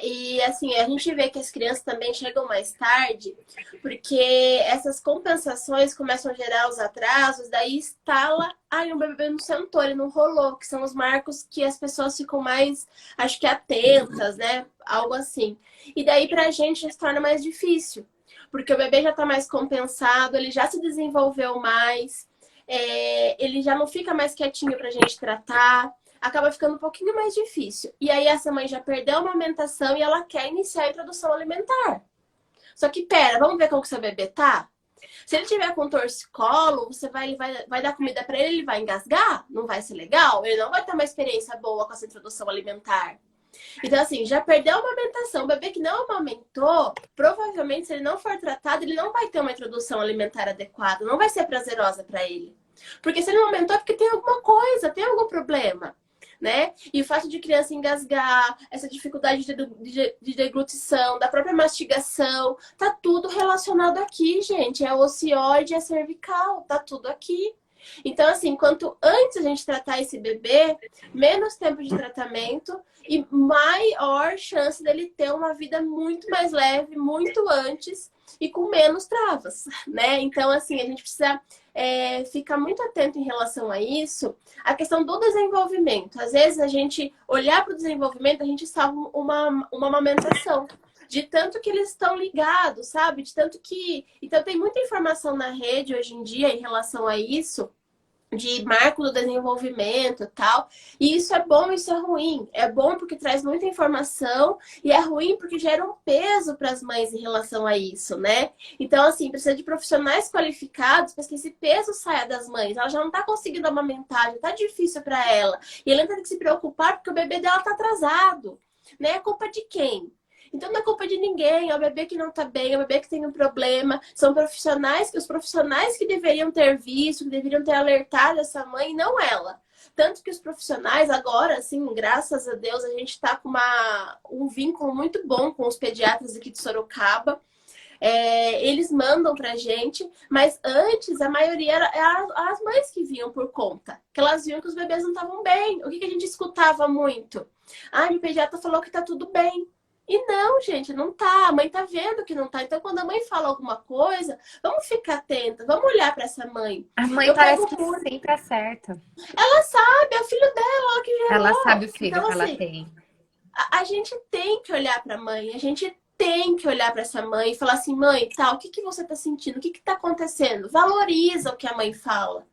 E assim, a gente vê que as crianças também chegam mais tarde, porque essas compensações começam a gerar os atrasos, daí instala, o bebê não sentou, ele não rolou, que são os marcos que as pessoas ficam mais, acho que atentas, né? Algo assim. E daí pra gente já se torna mais difícil, porque o bebê já tá mais compensado, ele já se desenvolveu mais, ele já não fica mais quietinho pra gente tratar. Acaba ficando um pouquinho mais difícil. E aí essa mãe já perdeu a amamentação e ela quer iniciar a introdução alimentar. Só que vamos ver como que seu bebê tá? Se ele tiver com torcicolo, você vai dar comida para ele vai engasgar? Não vai ser legal? Ele não vai ter uma experiência boa com essa introdução alimentar. Então, assim, já perdeu a amamentação. O bebê que não amamentou, provavelmente, se ele não for tratado, ele não vai ter uma introdução alimentar adequada. Não vai ser prazerosa para ele. Porque se ele não amamentou é porque tem alguma coisa, tem algum problema. Né? E o fato de criança engasgar, essa dificuldade de deglutição, da própria mastigação, tá tudo relacionado aqui, gente. É ocioide, é cervical, tá tudo aqui. Então, assim, quanto antes a gente tratar esse bebê, menos tempo de tratamento e maior chance dele ter uma vida muito mais leve, muito antes e com menos travas, né? Então, assim, a gente precisa ficar muito atento em relação a isso. A questão do desenvolvimento. Às vezes, a gente olhar para o desenvolvimento, a gente salva uma amamentação. De tanto que eles estão ligados, sabe? De tanto que... Então, tem muita informação na rede hoje em dia em relação a isso, de marco do desenvolvimento e tal. E isso é bom, isso é ruim. É bom porque traz muita informação e é ruim porque gera um peso para as mães em relação a isso, né? Então, assim, precisa de profissionais qualificados para que esse peso saia das mães. Ela já não está conseguindo amamentar, já está difícil para ela. E ela tem que se preocupar porque o bebê dela está atrasado. Né? É culpa de quem? Então não é culpa de ninguém, é o bebê que não tá bem, é o bebê que tem um problema. São os profissionais que deveriam ter visto, que deveriam ter alertado essa mãe, não ela. Tanto que os profissionais agora, assim, graças a Deus, a gente tá com um vínculo muito bom com os pediatras aqui de Sorocaba. Eles mandam pra gente, mas antes a maioria era as mães que vinham por conta. Que elas viam que os bebês não estavam bem. O que a gente escutava muito? Meu pediatra falou que tá tudo bem. E não, gente, não tá. A mãe tá vendo que não tá. Então, quando a mãe fala alguma coisa, vamos ficar atenta, vamos olhar pra essa mãe. A mãe parece que sempre acerta. Ela sabe, é o filho dela, ela que gerou. Ela sabe o filho então, que assim, ela tem. A gente tem que olhar pra mãe, a gente tem que olhar pra essa mãe e falar assim, mãe, o que você tá sentindo? O que tá acontecendo? Valoriza o que a mãe fala.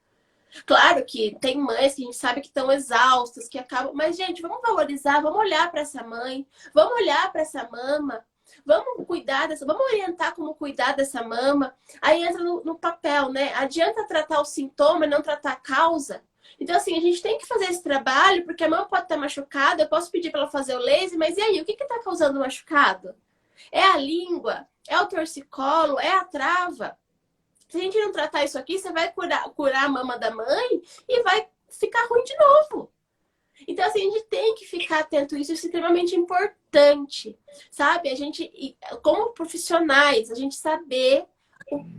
Claro que tem mães que a gente sabe que estão exaustas, que acabam... Mas, gente, vamos valorizar, vamos olhar para essa mãe, vamos olhar para essa mama, vamos cuidar vamos orientar como cuidar dessa mama. Aí entra no papel, né? Adianta tratar o sintoma e não tratar a causa? Então, assim, a gente tem que fazer esse trabalho, porque a mão pode estar machucada, eu posso pedir para ela fazer o laser, mas e aí, o que está causando o machucado? É a língua? É o torcicolo? É a trava? Se a gente não tratar isso aqui, você vai curar a mama da mãe e vai ficar ruim de novo. Então, assim, a gente tem que ficar atento a isso, isso é extremamente importante, sabe? A gente, como profissionais, a gente saber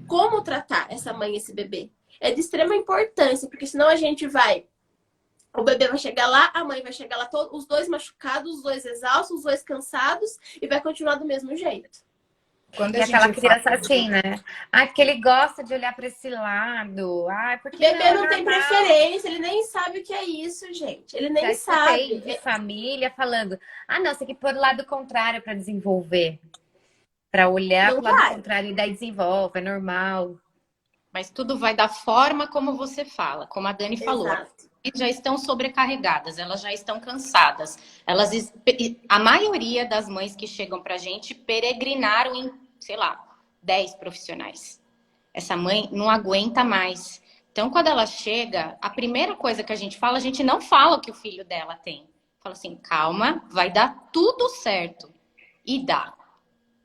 como tratar essa mãe e esse bebê. É de extrema importância, porque senão a gente vai... O bebê vai chegar lá, a mãe vai chegar lá, os dois machucados, os dois exaustos, os dois cansados, e vai continuar do mesmo jeito. Quando E a aquela gente fala criança assim, né? Ah, porque ele gosta de olhar para esse lado. Ah, porque Bebê não é não tem normal. preferência, ele nem sabe o que é isso, gente. Ele Já nem escutei sabe. de família falando: ah, não, você tem que pôr o lado contrário para desenvolver. Para olhar Não para o lado vai. contrário e daí desenvolve, é normal. Mas tudo vai da forma como você fala, como a Dani falou. Exato. Elas já estão sobrecarregadas, elas já estão cansadas. A maioria das mães que chegam pra gente peregrinaram em, sei lá, 10 profissionais. Essa mãe não aguenta mais. Então, quando ela chega, a primeira coisa que a gente fala, a gente não fala o que o filho dela tem. Fala assim, calma, vai dar tudo certo. E dá.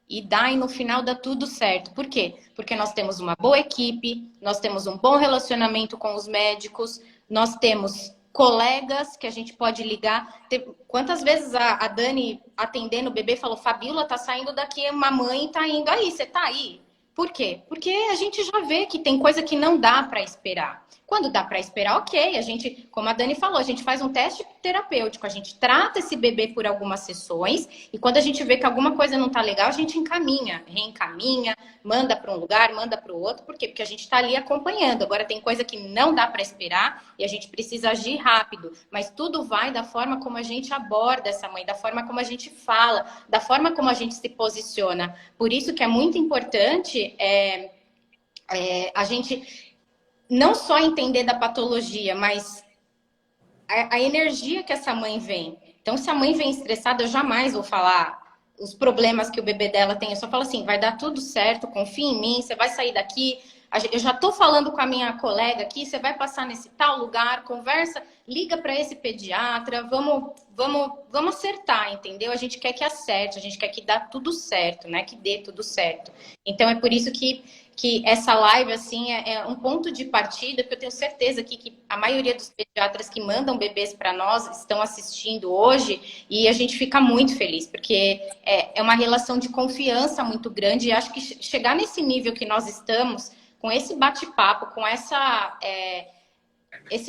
E no final dá tudo certo. Por quê? Porque nós temos uma boa equipe, nós temos um bom relacionamento com os médicos, nós temos colegas que a gente pode ligar. Quantas vezes a Dani, atendendo o bebê, falou: Fabíola, tá saindo daqui, uma mãe tá indo aí, você tá aí? Por quê? Porque a gente já vê que tem coisa que não dá para esperar. Quando dá para esperar, ok. A gente, como a Dani falou, a gente faz um teste terapêutico, a gente trata esse bebê por algumas sessões e quando a gente vê que alguma coisa não tá legal, a gente encaminha, reencaminha, manda para um lugar, manda para o outro. Por quê? Porque a gente está ali acompanhando. Agora tem coisa que não dá para esperar e a gente precisa agir rápido. Mas tudo vai da forma como a gente aborda essa mãe, da forma como a gente fala, da forma como a gente se posiciona. Por isso que é muito importante a gente não só entender da patologia, mas a energia que essa mãe vem. Então, se a mãe vem estressada, eu jamais vou falar os problemas que o bebê dela tem. Eu só falo assim, vai dar tudo certo, confia em mim, você vai sair daqui. Eu já estou falando com a minha colega aqui, você vai passar nesse tal lugar, conversa, liga para esse pediatra, vamos acertar, entendeu? A gente quer que acerte, a gente quer que dá tudo certo, né? Que dê tudo certo. Então, é por isso que essa live, assim, é um ponto de partida, porque eu tenho certeza aqui que a maioria dos pediatras que mandam bebês para nós estão assistindo hoje e a gente fica muito feliz, porque é uma relação de confiança muito grande e acho que chegar nesse nível que nós estamos, com esse bate-papo, com esse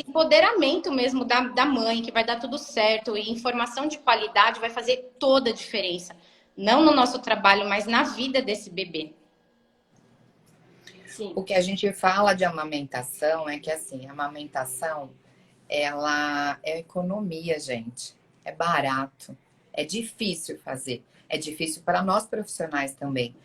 empoderamento mesmo da mãe, que vai dar tudo certo e informação de qualidade vai fazer toda a diferença. Não no nosso trabalho, mas na vida desse bebê. Sim. O que a gente fala de amamentação é que, assim, a amamentação, ela é economia, gente. É barato. É difícil fazer. É difícil para nós profissionais também.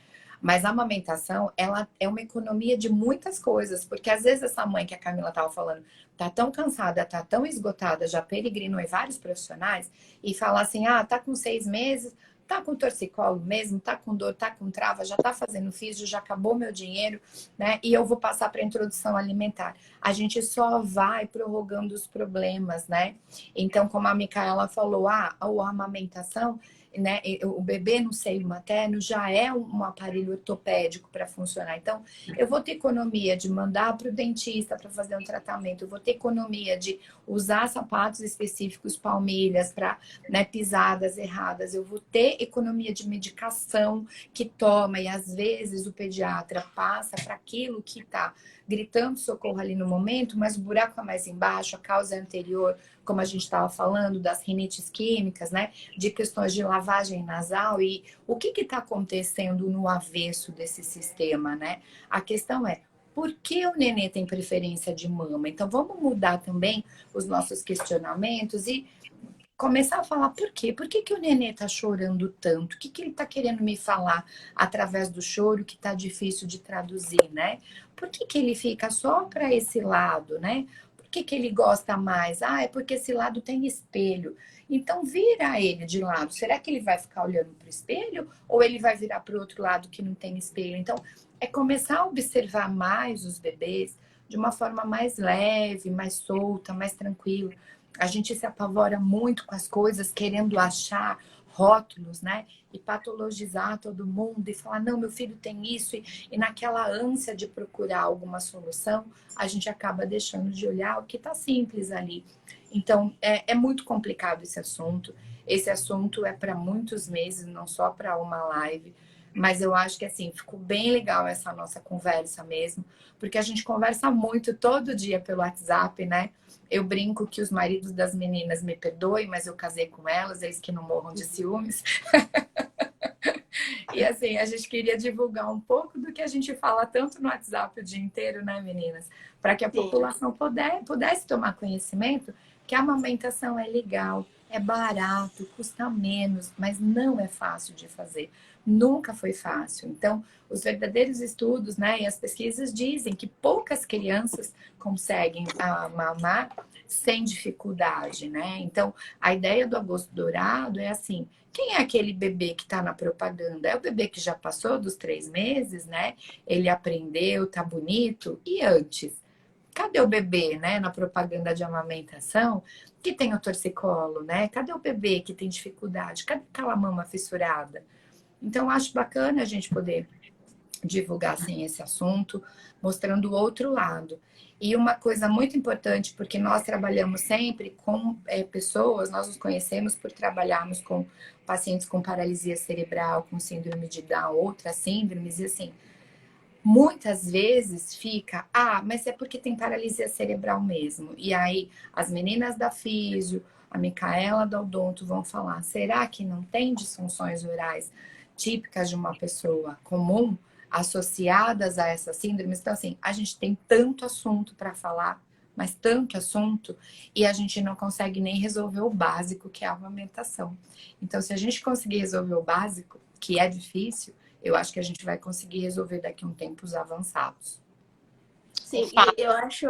Mas a amamentação, ela é uma economia de muitas coisas. Porque, às vezes, essa mãe que a Camila estava falando tá tão cansada, tá tão esgotada, já peregrinou em vários profissionais e fala assim, ah, tá com 6 meses... Tá com torcicolo mesmo, tá com dor, tá com trava, já tá fazendo físio, já acabou meu dinheiro, né? E eu vou passar para introdução alimentar. A gente só vai prorrogando os problemas, né? Então, como a Micaela falou, a amamentação, né? O bebê no seio materno já é um aparelho ortopédico para funcionar. Então, eu vou ter economia de mandar para o dentista para fazer um tratamento, eu vou ter economia de usar sapatos específicos, palmilhas, para, né, pisadas erradas, eu vou ter economia de medicação que toma, e às vezes o pediatra passa para aquilo que está gritando socorro ali no momento, mas o buraco é mais embaixo, a causa é anterior, como a gente estava falando, das rinites químicas, né? De questões de lavagem nasal e o que está acontecendo no avesso desse sistema, né? A questão é, por que o nenê tem preferência de mama? Então, vamos mudar também os nossos questionamentos e começar a falar por quê? Por que o nenê tá chorando tanto? O que ele tá querendo me falar através do choro que tá difícil de traduzir, né? Por que ele fica só para esse lado, né? Por que ele gosta mais? Ah, é porque esse lado tem espelho. Então, vira ele de lado. Será que ele vai ficar olhando para o espelho? Ou ele vai virar para o outro lado que não tem espelho? Então, é começar a observar mais os bebês, de uma forma mais leve, mais solta, mais tranquila. A gente se apavora muito com as coisas, querendo achar rótulos, né? E patologizar todo mundo e falar, não, meu filho tem isso. E naquela ânsia de procurar alguma solução, a gente acaba deixando de olhar o que está simples ali. Então, é muito complicado esse assunto. Esse assunto é para muitos meses, não só para uma live. Mas eu acho que, assim, ficou bem legal essa nossa conversa mesmo. Porque a gente conversa muito todo dia pelo WhatsApp, né? Eu brinco que os maridos das meninas me perdoem, mas eu casei com elas, eles que não morram de ciúmes. E assim, a gente queria divulgar um pouco do que a gente fala tanto no WhatsApp o dia inteiro, né, meninas? Para que a população pudesse tomar conhecimento que a amamentação é legal, é barato, custa menos, mas não é fácil de fazer. Nunca foi fácil. Então, os verdadeiros estudos, né, e as pesquisas dizem que poucas crianças conseguem mamar sem dificuldade, né? Então, a ideia do agosto dourado é assim, quem é aquele bebê que está na propaganda? É o bebê que já passou dos 3 meses, né? Ele aprendeu, tá bonito. E antes? Cadê o bebê, né? Na propaganda de amamentação, que tem o torcicolo, né? Cadê o bebê que tem dificuldade? Cadê aquela mama fissurada? Então, acho bacana a gente poder divulgar assim, esse assunto, mostrando o outro lado. E uma coisa muito importante, porque nós trabalhamos sempre com pessoas, nós nos conhecemos por trabalharmos com pacientes com paralisia cerebral, com síndrome de Down, outras síndromes, e assim, muitas vezes fica, mas é porque tem paralisia cerebral mesmo. E aí, as meninas da Físio, a Micaela da Odonto vão falar, será que não tem disfunções orais típicas de uma pessoa comum? Associadas a essas síndromes. Então, assim, a gente tem tanto assunto para falar, mas tanto assunto, e a gente não consegue nem resolver o básico, que é a amamentação. Então, se a gente conseguir resolver o básico, que é difícil, eu acho que a gente vai conseguir resolver daqui a um tempo os avançados. Sim, e eu acho...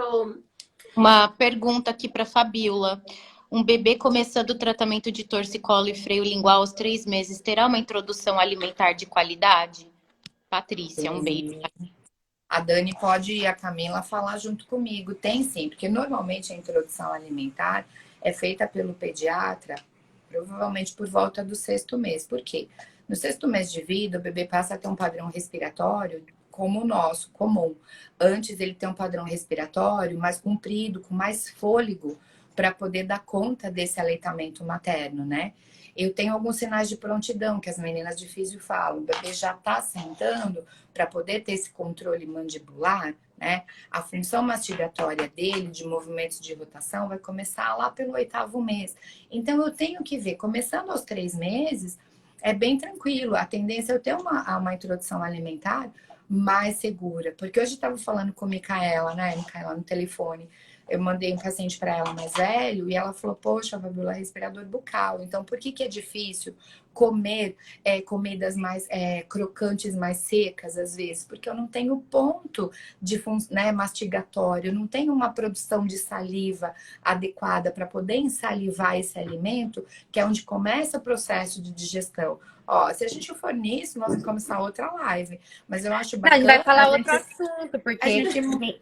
Uma pergunta aqui para Fabiola. Um bebê começando o tratamento de torcicolo e freio lingual aos 3 meses terá uma introdução alimentar de qualidade? Patrícia, um beijo. A Dani pode e a Camila falar junto comigo. Tem sim, porque normalmente a introdução alimentar é feita pelo pediatra, provavelmente por volta do 6º mês. Por quê? No 6º mês de vida, o bebê passa a ter um padrão respiratório como o nosso, comum. Antes ele tem um padrão respiratório mais comprido, com mais fôlego, para poder dar conta desse aleitamento materno, né? Eu tenho alguns sinais de prontidão que as meninas de físio falam. O bebê já está sentando para poder ter esse controle mandibular, né? A função mastigatória dele, de movimentos de rotação, vai começar lá pelo 8º mês. Então, eu tenho que ver, começando aos 3 meses, é bem tranquilo. A tendência é eu ter uma introdução alimentar mais segura. Porque hoje eu estava falando com a Micaela, né? Micaela no telefone. Eu mandei um paciente para ela mais velho e ela falou, poxa, Fabiola, respirador bucal. Então, por que é difícil comer comidas mais crocantes, mais secas, às vezes? Porque eu não tenho ponto de mastigatório, eu não tenho uma produção de saliva adequada para poder ensalivar esse alimento, que é onde começa o processo de digestão. Ó, se a gente for nisso, nós vamos começar outra live. Mas eu acho bacana... A gente vai falar outro assunto, porque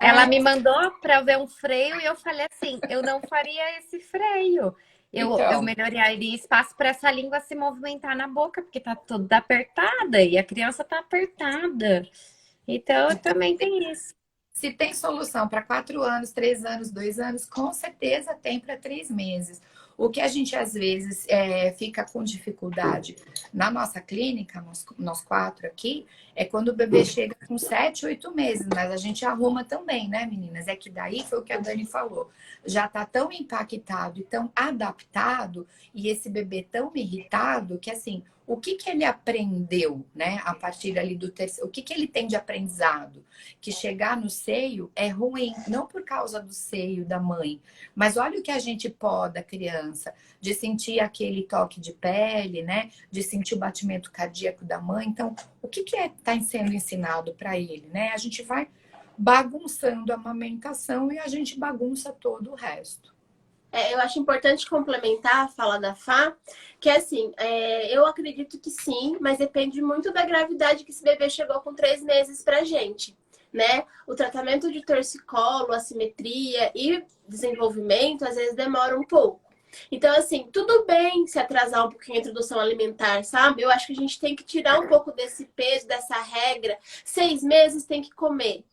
ela me mandou para eu ver um freio e eu falei assim, eu não faria esse freio. Eu melhoraria espaço para essa língua se movimentar na boca, porque tá toda apertada e a criança tá apertada. Então, também tem isso. Se tem solução para 4 anos, 3 anos, 2 anos, com certeza tem para 3 meses. O que a gente, às vezes, fica com dificuldade na nossa clínica, nós 4 aqui, é quando o bebê chega com 7, 8 meses. Mas a gente arruma também, né, meninas? É que daí foi o que a Dani falou. Já tá tão impactado e tão adaptado, e esse bebê tão irritado, que assim, o que ele aprendeu, né? A partir ali do terceiro, o que ele tem de aprendizado? Que chegar no seio é ruim, não por causa do seio da mãe, mas olha o que a gente poda a criança, de sentir aquele toque de pele, né? De sentir o batimento cardíaco da mãe. Então, o que está sendo ensinado para ele, né? A gente vai bagunçando a amamentação e a gente bagunça todo o resto. Eu acho importante complementar a fala da Fá, que assim, eu acredito que sim, mas depende muito da gravidade que esse bebê chegou com 3 meses pra gente. né? O tratamento de torcicolo, assimetria e desenvolvimento, às vezes demora um pouco. Então, assim, tudo bem se atrasar um pouquinho a introdução alimentar, sabe? Eu acho que a gente tem que tirar um pouco desse peso, dessa regra. 6 meses tem que comer.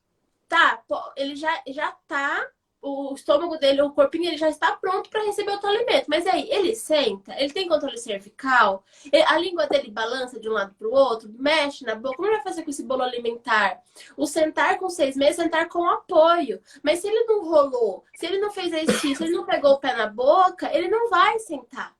Tá, pô, ele já tá, o estômago dele, o corpinho, ele já está pronto para receber outro alimento. Mas aí, ele senta, ele tem controle cervical, a língua dele balança de um lado para o outro, mexe na boca. Como ele vai fazer com esse bolo alimentar? O sentar com 6 meses, sentar com apoio. Mas se ele não rolou, se ele não fez exercício, se ele não pegou o pé na boca, ele não vai sentar,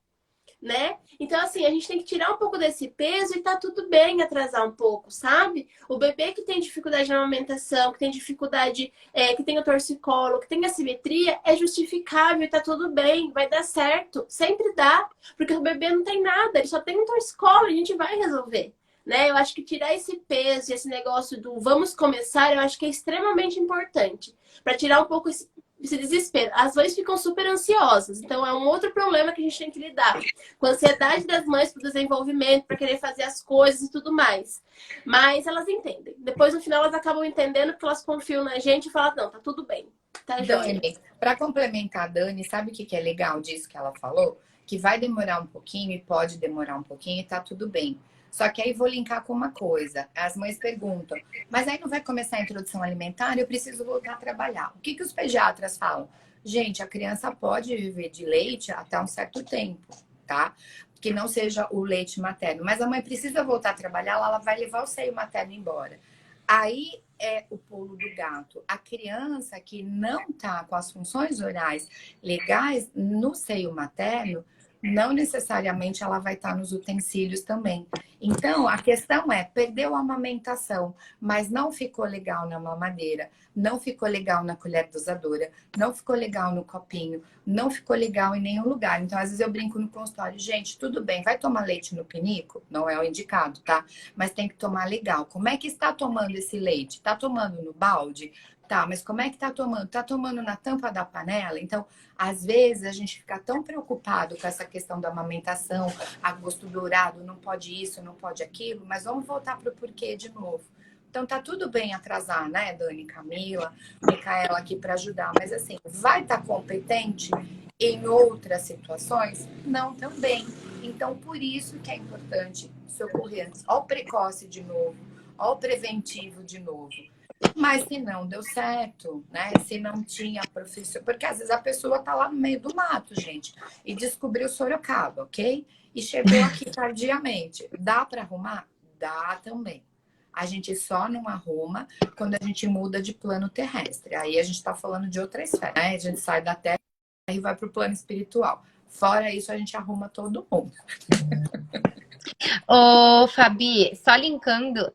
né? Então, assim, a gente tem que tirar um pouco desse peso e tá tudo bem atrasar um pouco, sabe? O bebê que tem dificuldade de amamentação, que tem dificuldade, que tem o torcicolo, que tem assimetria, é justificável e tá tudo bem, vai dar certo. Sempre dá, porque o bebê não tem nada, ele só tem um torcicolo, a gente vai resolver. Né? Eu acho que tirar esse peso e esse negócio do vamos começar, eu acho que é extremamente importante. Para tirar um pouco esse desespero. As mães ficam super ansiosas. Então, é um outro problema que a gente tem que lidar. Com a ansiedade das mães para o desenvolvimento, para querer fazer as coisas e tudo mais. Mas elas entendem. Depois, no final, elas acabam entendendo porque elas confiam na gente e falam, não, tá tudo bem. Tá, joia. Dani, para complementar a Dani, sabe o que é legal disso que ela falou? Que vai demorar um pouquinho e pode demorar um pouquinho e tá tudo bem. Só que aí vou linkar com uma coisa. As mães perguntam, mas aí não vai começar a introdução alimentar? Eu preciso voltar a trabalhar. O que os pediatras falam? Gente, a criança pode viver de leite até um certo tempo, tá? Que não seja o leite materno. Mas a mãe precisa voltar a trabalhar, ela vai levar o seio materno embora. Aí é o pulo do gato. A criança que não tá com as funções orais legais no seio materno, não necessariamente ela vai estar nos utensílios também. Então, a questão é, perdeu a amamentação, mas não ficou legal na mamadeira, não ficou legal na colher dosadora, não ficou legal no copinho, não ficou legal em nenhum lugar. Então, às vezes eu brinco no consultório, gente, tudo bem, vai tomar leite no pinico? Não é o indicado, tá? Mas tem que tomar legal. Como é que está tomando esse leite? Está tomando no balde? Tá, mas como é que tá tomando? Tá tomando na tampa da panela? Então, às vezes, a gente fica tão preocupado com essa questão da amamentação, a gosto dourado, não pode isso, não pode aquilo, mas vamos voltar para o porquê de novo. Então, tá tudo bem atrasar, né, Dani, Camila, Micaela aqui para ajudar, mas assim, vai estar competente em outras situações? Não também. Então, por isso que é importante socorrer antes. Ó o precoce de novo, ó o preventivo de novo. Mas se não deu certo, né? Se não tinha profissão. Porque às vezes a pessoa tá lá no meio do mato, gente, e descobriu Sorocaba, ok? E chegou aqui tardiamente. Dá para arrumar? Dá também. A gente só não arruma quando a gente muda de plano terrestre. Aí a gente está falando de outra esfera, né? A gente sai da Terra e vai para o plano espiritual. Fora isso, a gente arruma todo mundo. Ô, Fabi, só linkando,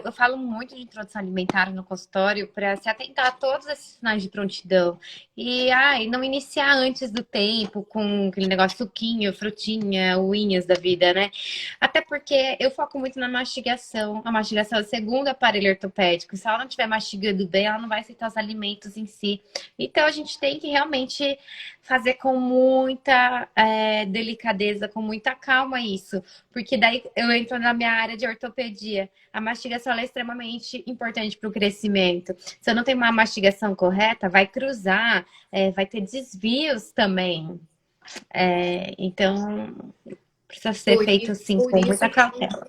eu falo muito de introdução alimentar no consultório para se atentar a todos esses sinais de prontidão. E não iniciar antes do tempo com aquele negócio suquinho, frutinha, unhas da vida, né? Até porque eu foco muito na mastigação. A mastigação é o segundo aparelho ortopédico. Se ela não estiver mastigando bem, ela não vai aceitar os alimentos em si. Então, a gente tem que realmente fazer com muita delicadeza, com muita calma isso. Porque daí eu entro na minha área de ortopedia. A mastigação ela é extremamente importante para o crescimento. Se eu não tenho uma mastigação correta, vai cruzar, vai ter desvios também. Então, precisa ser feito assim, com muita cautela.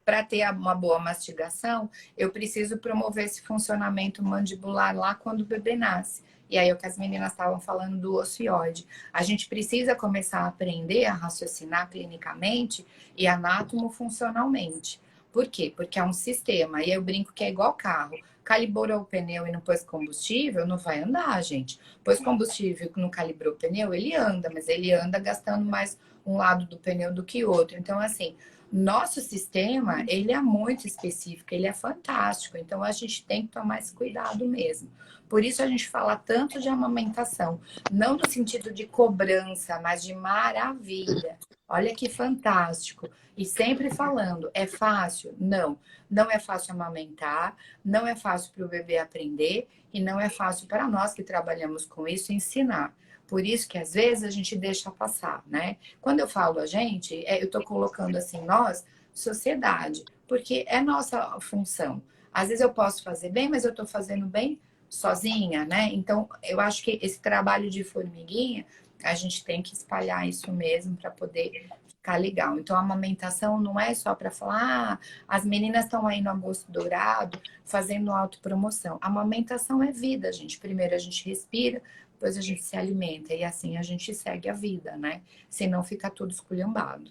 Para ter uma boa mastigação, eu preciso promover esse funcionamento mandibular lá quando o bebê nasce. E aí, o que as meninas estavam falando do ocioide. A gente precisa começar a aprender a raciocinar clinicamente e anatomo-funcionalmente. Por quê? Porque é um sistema. E eu brinco que é igual carro. Calibrou o pneu e não pôs combustível, não vai andar, gente. Pôs combustível e não calibrou o pneu, ele anda. Mas ele anda gastando mais um lado do pneu do que outro. Então, assim, nosso sistema, ele é muito específico, ele é fantástico. Então, a gente tem que tomar esse cuidado mesmo. Por isso a gente fala tanto de amamentação, não no sentido de cobrança, mas de maravilha. Olha que fantástico. E sempre falando, é fácil? Não. Não é fácil amamentar, não é fácil para o bebê aprender e não é fácil para nós que trabalhamos com isso ensinar. Por isso que às vezes a gente deixa passar, né? Quando eu falo a gente, eu estou colocando assim, nós, sociedade, porque é nossa função. Às vezes eu posso fazer bem, mas eu tô fazendo bem sozinha, né? Então, eu acho que esse trabalho de formiguinha, a gente tem que espalhar isso mesmo para poder ficar legal. Então, a amamentação não é só para falar, as meninas estão aí no agosto dourado fazendo autopromoção. A amamentação é vida, gente. Primeiro a gente respira, depois a gente se alimenta e assim a gente segue a vida, né? Senão fica tudo esculhambado.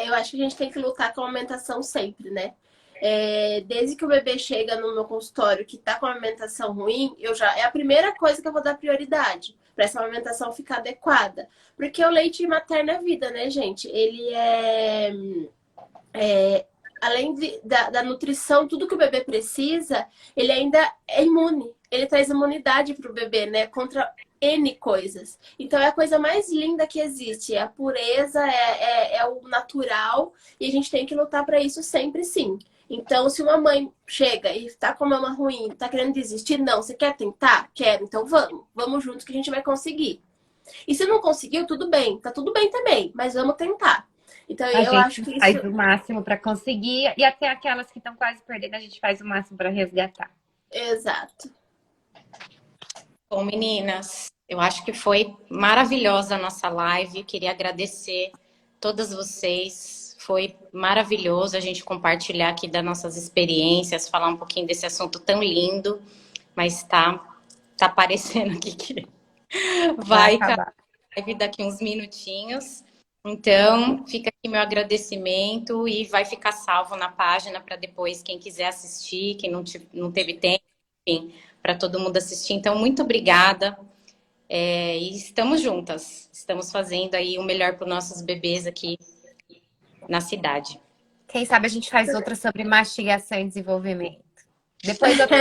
Eu acho que a gente tem que lutar com a alimentação sempre, né? Desde que o bebê chega no meu consultório que tá com a alimentação ruim, é a primeira coisa que eu vou dar prioridade para essa alimentação ficar adequada. Porque o leite materno é vida, né, gente? Ele além da nutrição, tudo que o bebê precisa, ele ainda é imune. Ele traz imunidade para o bebê, né? Contra N coisas. Então é a coisa mais linda que existe. A pureza é o natural e a gente tem que lutar para isso sempre, sim. Então, se uma mãe chega e tá com a mama ruim, tá querendo desistir, não, você quer tentar? Quero, então vamos juntos que a gente vai conseguir. E se não conseguiu, tudo bem, tá tudo bem também, mas vamos tentar. Então, A eu acho gente que faz isso. o máximo para conseguir e até aquelas que estão quase perdendo, a gente faz o máximo para resgatar. Exato. Bom, meninas, eu acho que foi maravilhosa a nossa live. Queria agradecer todas vocês. Foi maravilhoso a gente compartilhar aqui das nossas experiências, falar um pouquinho desse assunto tão lindo, mas tá parecendo aqui que vai acabar acabar. a live daqui uns minutinhos. Então, fica aqui meu agradecimento e vai ficar salvo na página para depois quem quiser assistir, quem não teve tempo, enfim, para todo mundo assistir. Então, muito obrigada. E estamos juntas. Estamos fazendo aí o melhor para os nossos bebês aqui na cidade. Quem sabe a gente faz outra sobre mastigação e desenvolvimento. Depois outra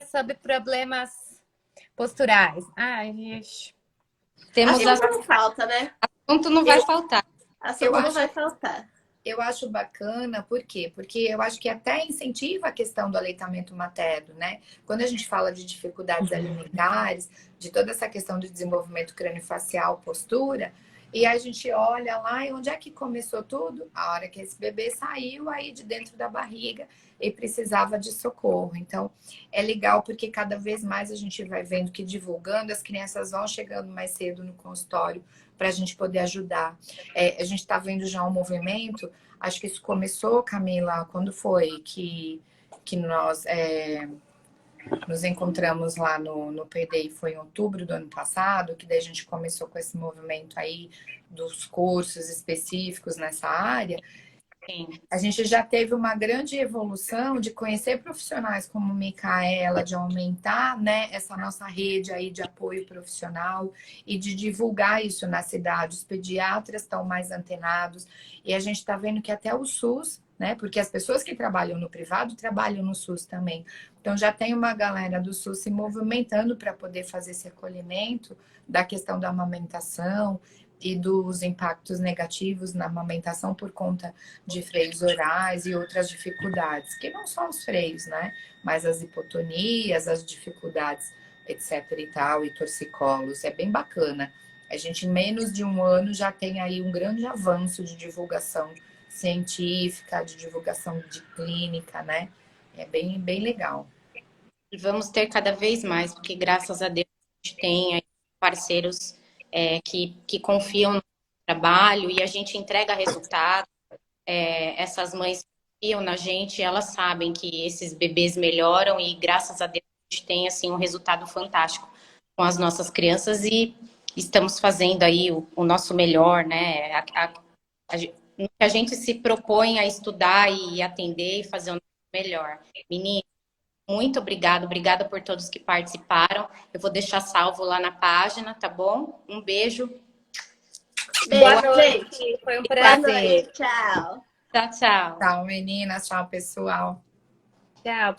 sobre problemas posturais. Ai, gente. Temos Assunto não falta, né? assunto não vai faltar. Assunto não vai faltar. Eu acho bacana, por quê? Porque eu acho que até incentiva a questão do aleitamento materno, né? Quando a gente fala de dificuldades alimentares, de toda essa questão de desenvolvimento craniofacial, postura, e a gente olha lá e onde é que começou tudo? A hora que esse bebê saiu aí de dentro da barriga e precisava de socorro. Então, é legal porque cada vez mais a gente vai vendo que divulgando, as crianças vão chegando mais cedo no consultório para a gente poder ajudar. A gente está vendo já um movimento, acho que isso começou, Camila, quando foi que nós nos encontramos lá no PDI, foi em outubro do ano passado, que daí a gente começou com esse movimento aí dos cursos específicos nessa área. Sim. A gente já teve uma grande evolução de conhecer profissionais como Micaela, de aumentar, né, essa nossa rede aí de apoio profissional e de divulgar isso na cidade. Os pediatras estão mais antenados e a gente está vendo que até o SUS, né, porque as pessoas que trabalham no privado trabalham no SUS também. Então já tem uma galera do SUS se movimentando para poder fazer esse acolhimento da questão da amamentação e dos impactos negativos na amamentação por conta de freios orais e outras dificuldades, que não só os freios, né? Mas as hipotonias, as dificuldades, etc e tal, e torcicolos. É bem bacana. A gente, em menos de um ano, já tem aí um grande avanço de divulgação científica, de divulgação de clínica, né? É bem, bem legal. E vamos ter cada vez mais, porque graças a Deus a gente tem aí parceiros que confiam no trabalho e a gente entrega resultado. Essas mães confiam na gente, elas sabem que esses bebês melhoram e graças a Deus a gente tem assim um resultado fantástico com as nossas crianças e estamos fazendo aí o nosso melhor, né? A gente se propõe a estudar e atender e fazer o nosso melhor. Menina, muito obrigada por todos que participaram. Eu vou deixar salvo lá na página, tá bom? Um beijo. Beijo, Boa noite. gente. Foi um Boa prazer. noite. Tchau. Tchau, tchau. Tchau, meninas. Tchau, pessoal. Tchau.